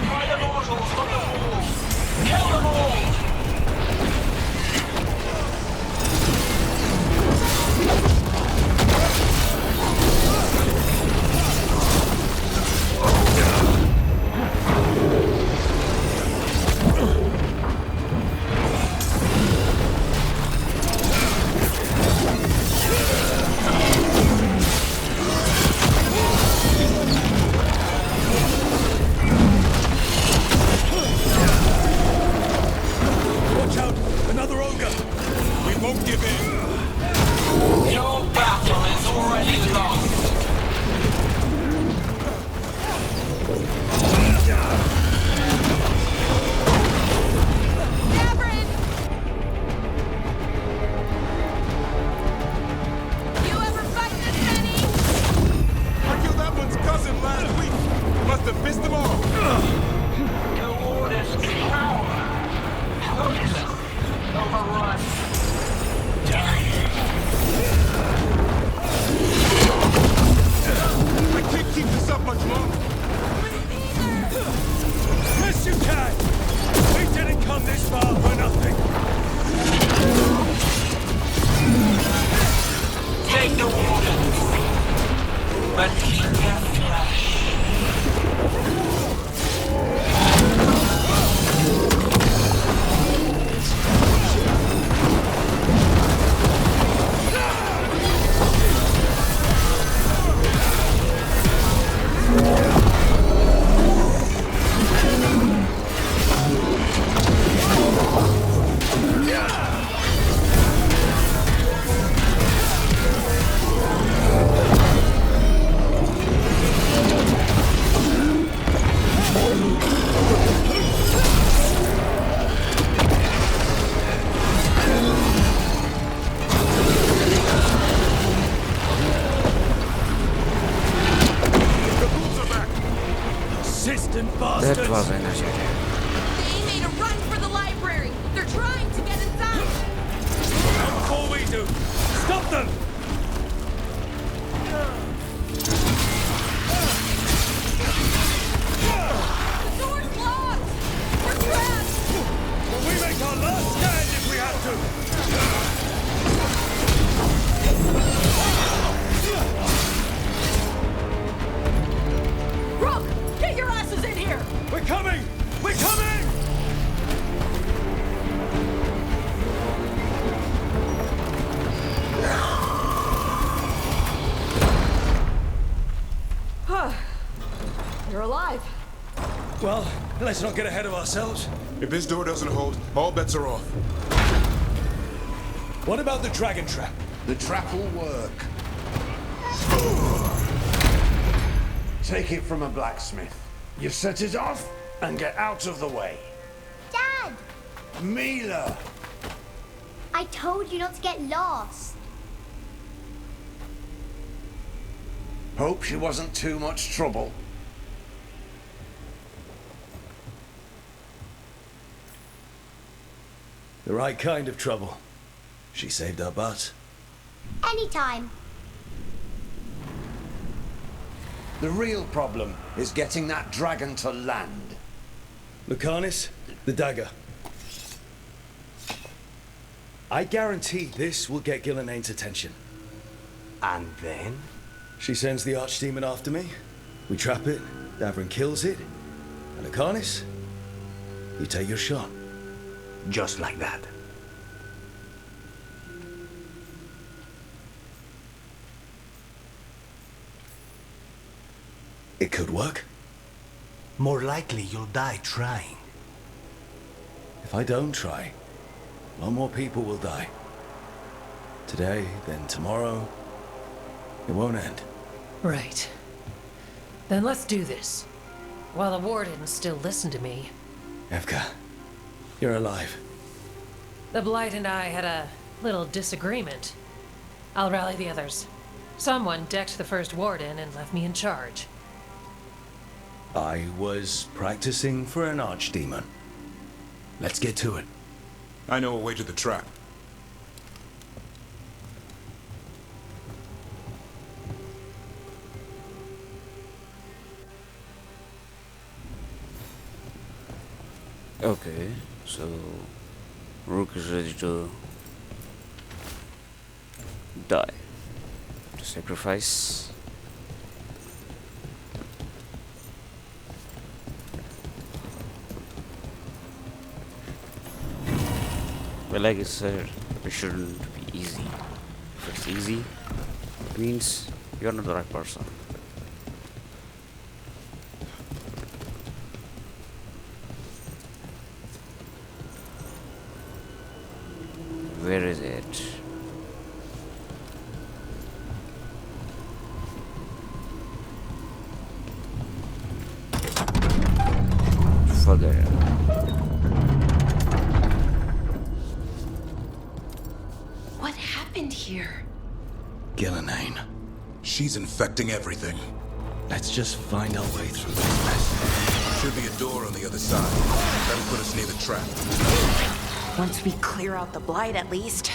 By the mortals from the walls! Kill them all! fazla enerji harcıyor. They made a run for the library. They're trying to get inside. Before we do, stop them! The door's locked. We're trapped. Will we make our last stand if we have to? Rook, get your asses in here. We're coming! We're coming! You're alive. Well, let's not get ahead of ourselves. If this door doesn't hold, all bets are off. What about the dragon trap? The trap will work. Take it from a blacksmith. You set it off and get out of the way. Dad! Mila! I told you not to get lost. Hope she wasn't too much trouble. The right kind of trouble. She saved our butts. Anytime. The real problem is getting that dragon to land. Lucanis, the dagger. I guarantee this will get Gelen'nahin's attention. And then? She sends the Archdemon after me. We trap it, Davrin kills it. And Lucanis, you take your shot. Just like that. It could work. More likely you'll die trying. If I don't try, a lot more people will die. Today, then tomorrow. It won't end. Right. Then let's do this. While the Wardens still listen to me. Evka, you're alive. The Blight and I had a little disagreement. I'll rally the others. Someone decked the first Warden and left me in charge. I was practicing for an Archdemon. Let's get to it. I know a way to the trap. Okay, so Rook is ready to die. To sacrifice. Well, like I said, it shouldn't be easy. If it's easy, it means you're not the right person. Where is it? Forget it. What happened here? Gelen'nahin. She's infecting everything. Let's just find our way through this mess. Should be a door on the other side. That'll put us near the trap. Once we clear out the Blight, at least.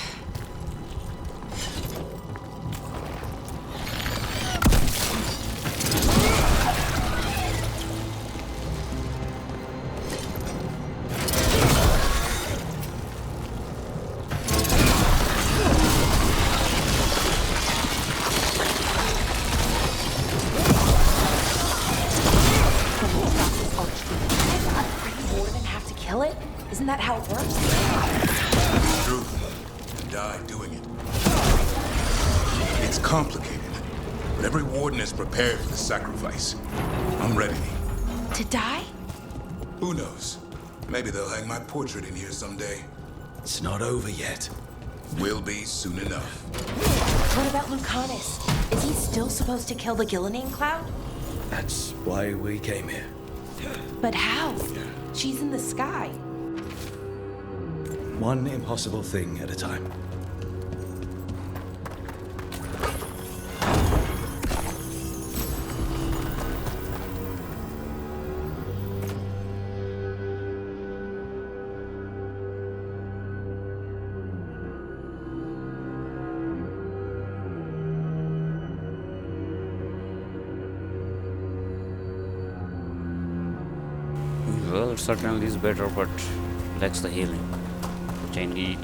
Isn't that how it works? It's true. And die doing it. It's complicated, but every warden is prepared for the sacrifice. I'm ready. To die? Who knows? Maybe they'll hang my portrait in here someday. It's not over yet. Will be soon enough. What about Lucanis? Is he still supposed to kill the Gelen'nahin cloud? That's why we came here. But how? She's in the sky. One impossible thing at a time. Well, it certainly is better, but lacks the healing, which I need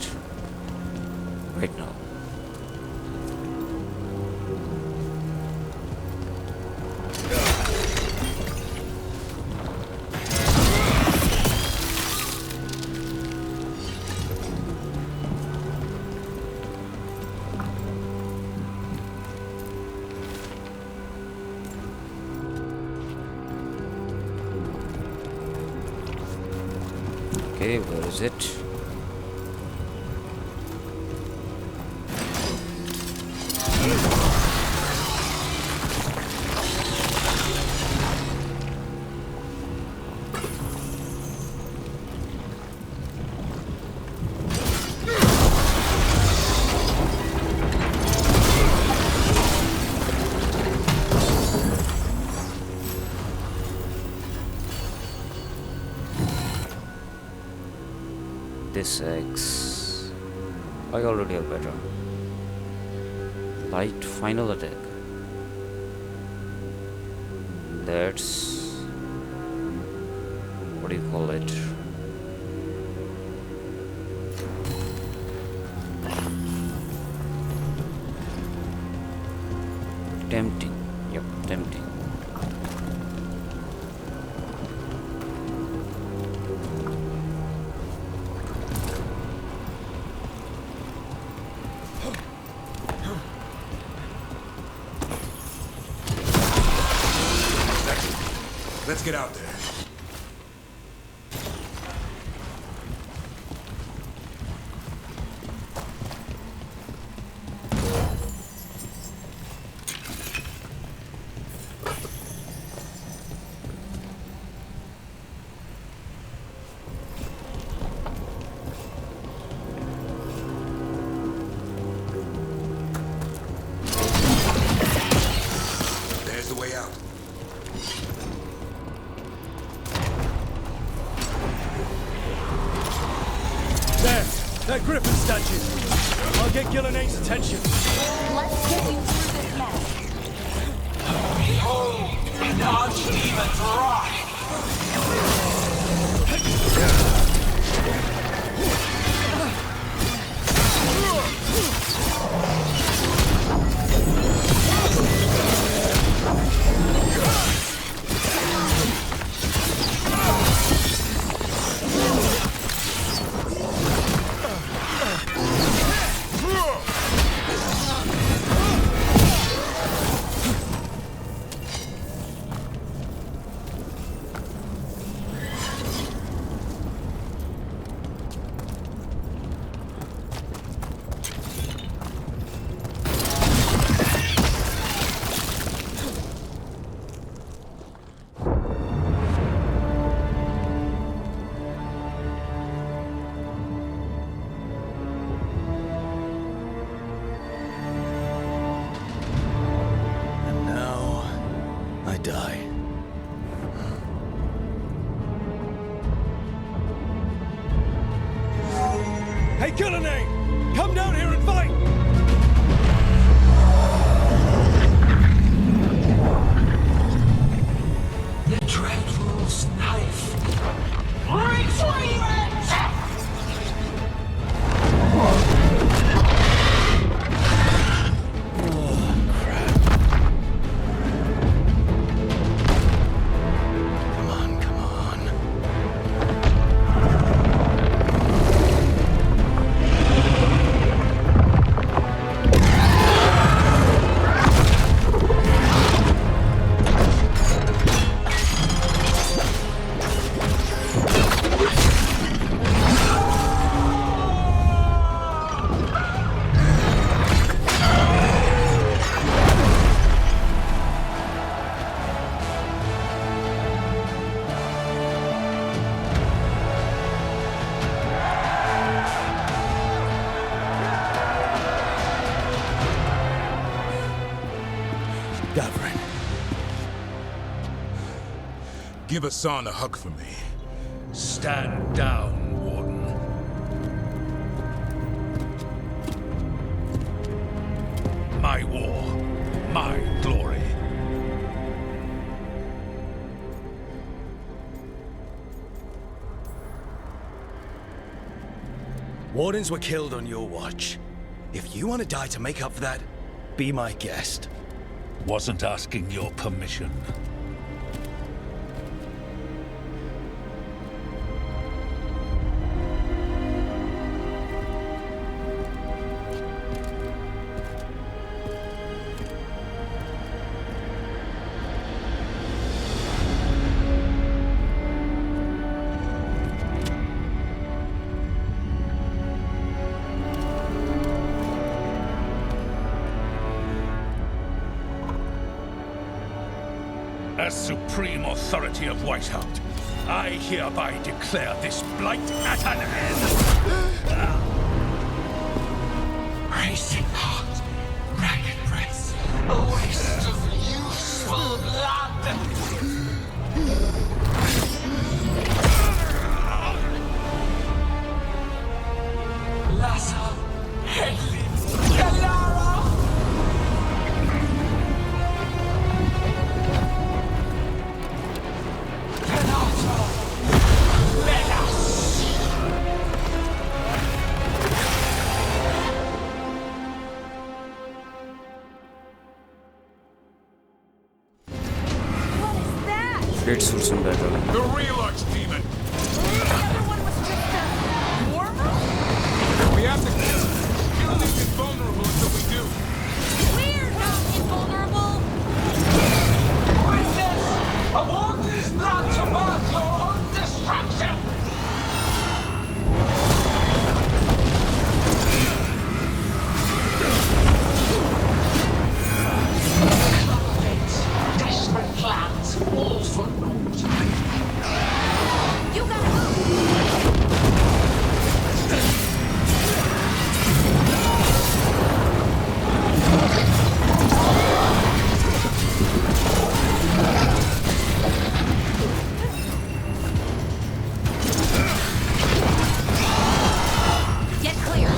right now. Okay, where is it? This X. I already have better. Light final attack. That's what do you call it? Tempting. Yep, tempting. Let's get out there. There's the way out. That griffin statue! I'll get Gelen'nahin's attention. Let's get you through this mess. Behold, an Archdemon rise! Die. Hey, Gelen'nahin! Come down here and fight! The Dreadful's knife. Retreat! Give Hassan a hug for me. Stand down, Warden. My war, my glory. Wardens were killed on your watch. If you want to die to make up for that, be my guest. Wasn't asking your permission. As supreme authority of Weisshaupt, I hereby declare this blight at an end. Racing heart, ragged breath, a waste of useful blood. Lassa, Hedlin, Galara. Great suits and better. The real Archdemon! We have to kill him. He'll leave invulnerable until we do. We're not invulnerable! Witness! A warden's blood to mark your own destruction! Desperate plans, all for naught. You gotta move! Get clear!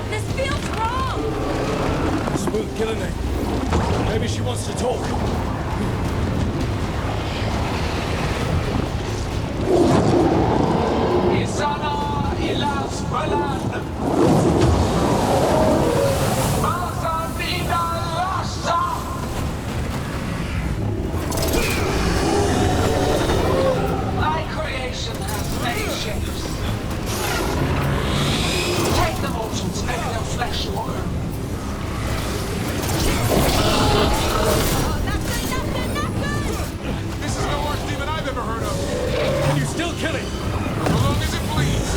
This feels wrong! Smooth Gelen'nahin. Maybe she wants to talk. Isana ilas balan. Martha ina lasta. My creation has many shapes. Take the mortals, maybe their flesh your own. This is no Archdemon I've ever heard of. Can you still kill him? As long as it bleeds.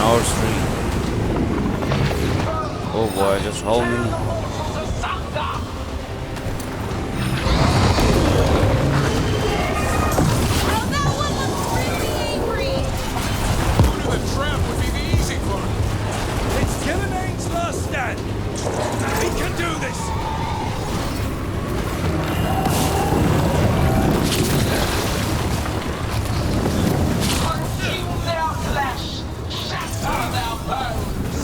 ours free. Oh boy, just hold me. The trap would be the easy part. It's Gelen'nahin's last stand. We can do this. Consume their flesh, shatter their bones.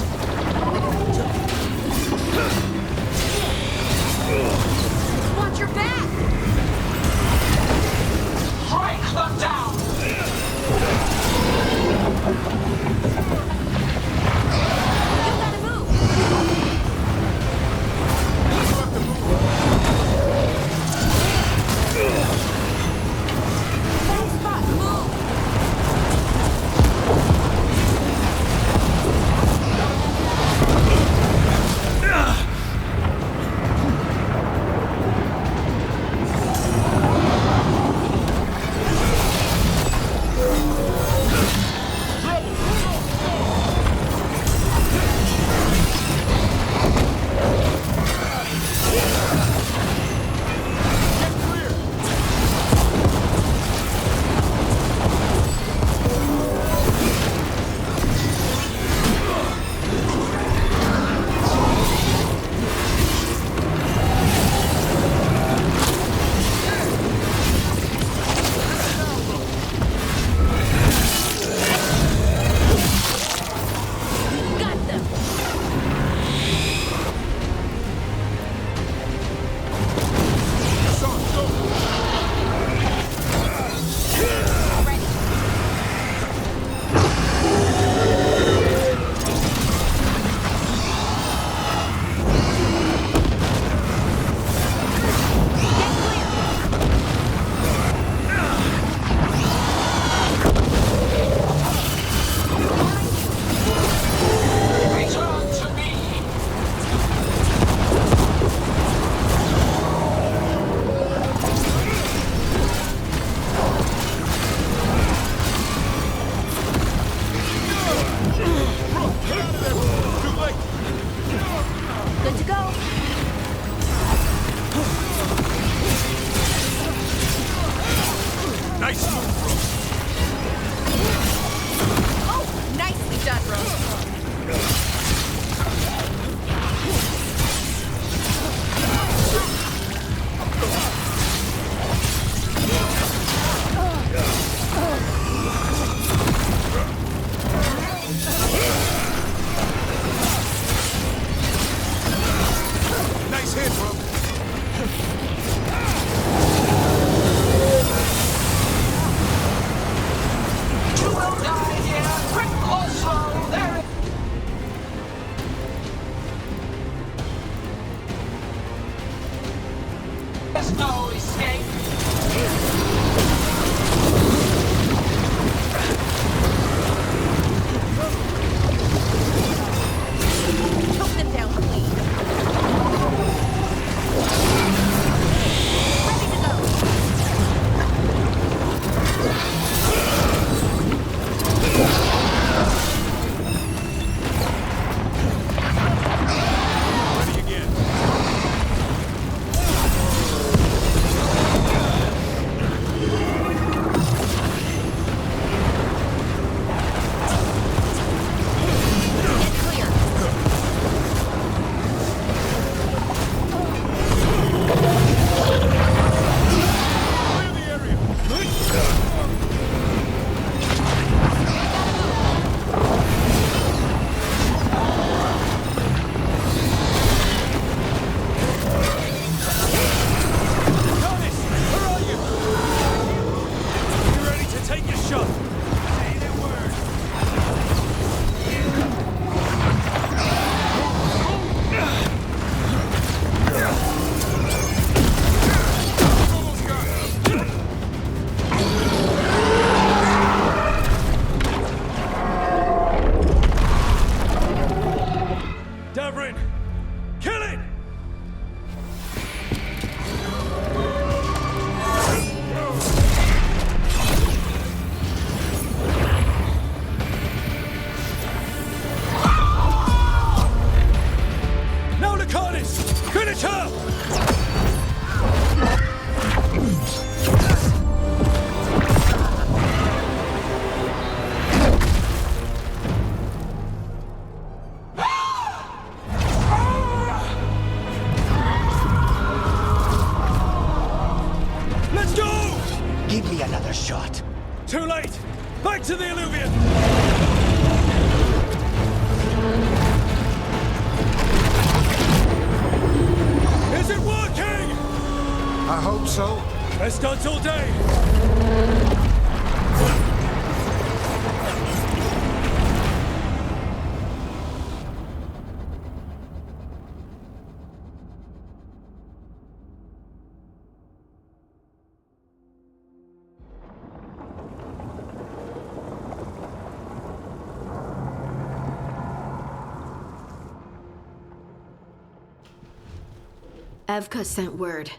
Evka sent word.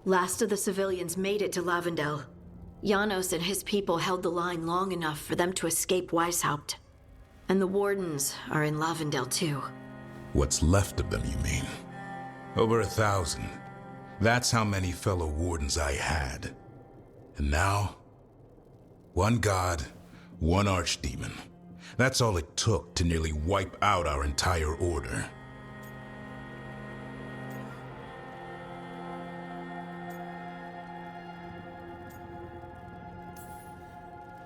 Last of the civilians made it to Lavendel. Janos and his people held the line long enough for them to escape Weisshaupt. And the Wardens are in Lavendel too. What's left of them, you mean? Over 1,000. That's how many fellow Wardens I had. And now, one god, one Archdemon. That's all it took to nearly wipe out our entire order.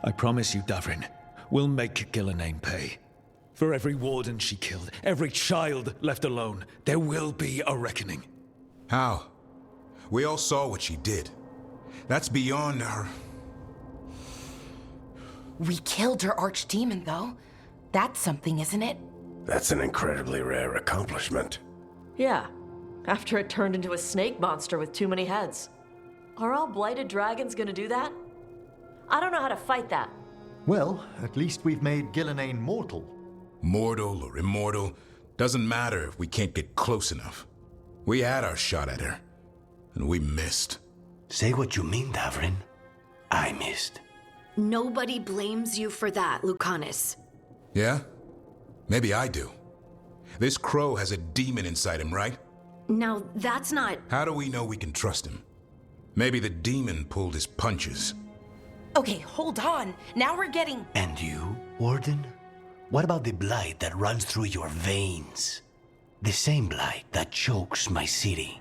I promise you, Davrin, we'll make Gelen'nahin pay. For every warden she killed, every child left alone, there will be a reckoning. How? We all saw what she did. That's beyond our... We killed her archdemon, though. That's something, isn't it? That's an incredibly rare accomplishment. Yeah, after it turned into a snake monster with too many heads. Are all blighted dragons gonna do that? I don't know how to fight that. Well, at least we've made Gelen'nahin mortal. Mortal or immortal, doesn't matter if we can't get close enough. We had our shot at her, and we missed. Say what you mean, Davrin. I missed. Nobody blames you for that, Lucanis. Yeah? Maybe I do. This crow has a demon inside him, right? Now, that's not... How do we know we can trust him? Maybe the demon pulled his punches. Okay, hold on. Now we're getting... And you, Warden? What about the blight that runs through your veins? The same blight that chokes my city.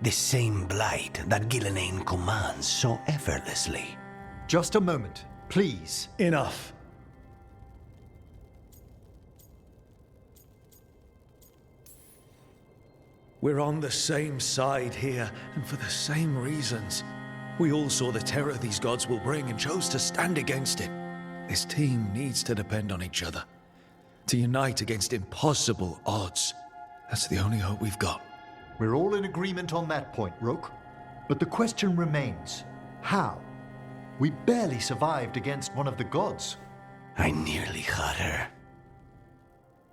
The same blight that Gelen'nahin commands so effortlessly. Just a moment, please. Enough. We're on the same side here, and for the same reasons. We all saw the terror these gods will bring and chose to stand against it. This team needs to depend on each other. To unite against impossible odds. That's the only hope we've got. We're all in agreement on that point, Rook. But the question remains, how? We barely survived against one of the gods. I nearly had her.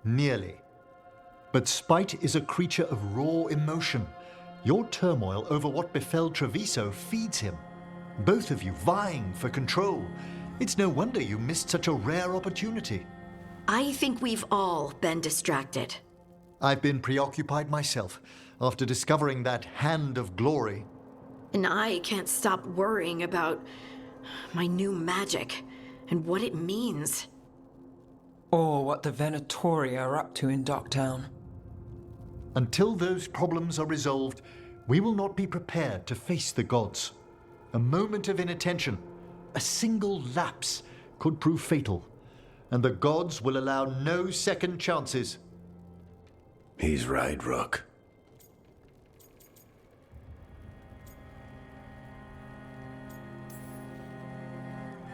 Nearly. But spite is a creature of raw emotion. Your turmoil over what befell Treviso feeds him. Both of you vying for control. It's no wonder you missed such a rare opportunity. I think we've all been distracted. I've been preoccupied myself after discovering that hand of glory. And I can't stop worrying about my new magic and what it means. Or what the Venatori are up to in Docktown. Until those problems are resolved, we will not be prepared to face the gods. A moment of inattention, a single lapse, could prove fatal, and the gods will allow no second chances. He's right, Rook.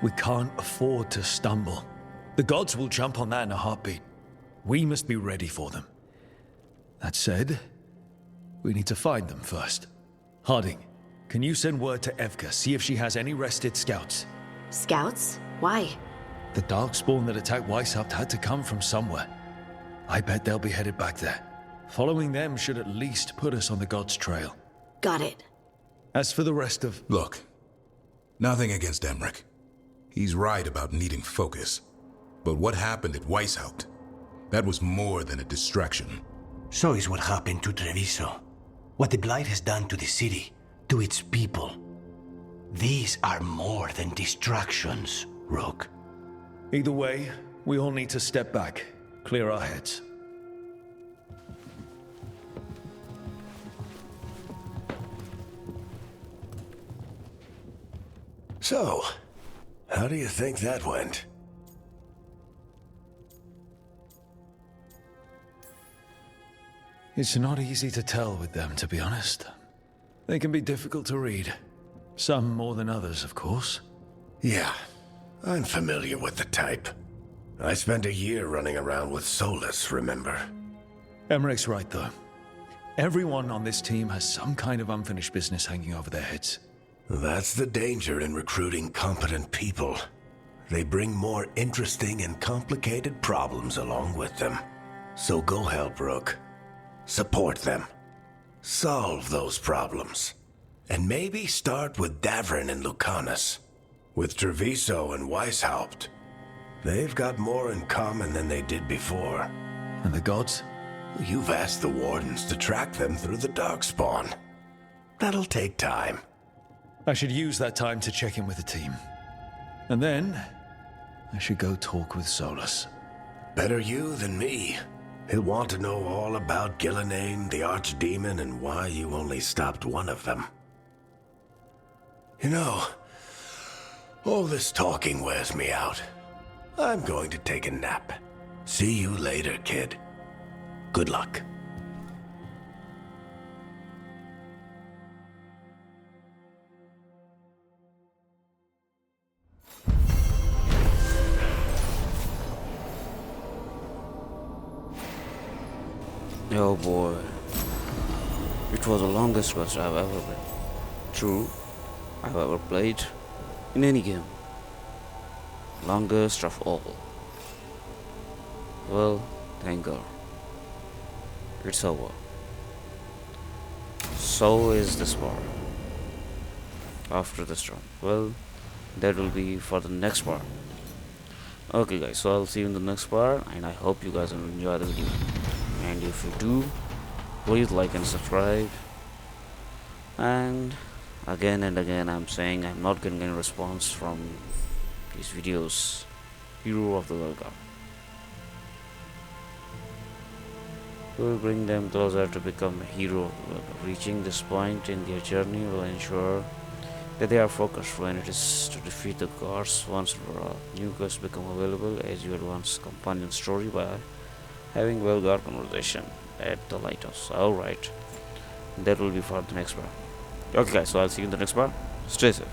We can't afford to stumble. The gods will jump on that in a heartbeat. We must be ready for them. That said, we need to find them first. Harding, can you send word to Evka, see if she has any rested scouts? Scouts? Why? The darkspawn that attacked Weisshaupt had to come from somewhere. I bet they'll be headed back there. Following them should at least put us on the gods' trail. Got it. As for the rest of... Look, nothing against Emmrich. He's right about needing focus. But what happened at Weisshaupt? That was more than a distraction. So is what happened to Treviso. What the Blight has done to the city, to its people. These are more than distractions, Rook. Either way, we all need to step back, clear our heads. So, how do you think that went? It's not easy to tell with them, to be honest. They can be difficult to read. Some more than others, of course. Yeah, I'm familiar with the type. I spent a year running around with Solac, remember? Emmrich's right, though. Everyone on this team has some kind of unfinished business hanging over their heads. That's the danger in recruiting competent people. They bring more interesting and complicated problems along with them. So go help, Rook. Support them. Solve those problems. And maybe start with Davrin and Lucanis. With Treviso and Weisshaupt. They've got more in common than they did before. And the gods? You've asked the Wardens to track them through the darkspawn. That'll take time. I should use that time to check in with the team. And then, I should go talk with Solus. Better you than me. He'll want to know all about Gelen'nahin, the Archdemon, and why you only stopped one of them. You know, all this talking wears me out. I'm going to take a nap. See you later, kid. Good luck. Oh boy. It was the longest quest I've ever been through, I've ever played in any game. Longest of all. Well, thank God. It's over. So is this part. After this round. Well, that will be for the next part. Okay guys, so I'll see you in the next part, and I hope you guys will enjoy the video. And if you do, please like and subscribe. And again I'm saying I'm not getting any response from these videos. Hero of the Veilguard will bring them closer to become a hero of the Veilguard. Reaching this point in their journey will ensure that they are focused when it is to defeat the gods once and for all. New quests become available as you advance companion story by having Veilguard conversation at the lighthouse. Alright, that will be for the next part. Okay guys, so I'll see you in the next part. Stay safe.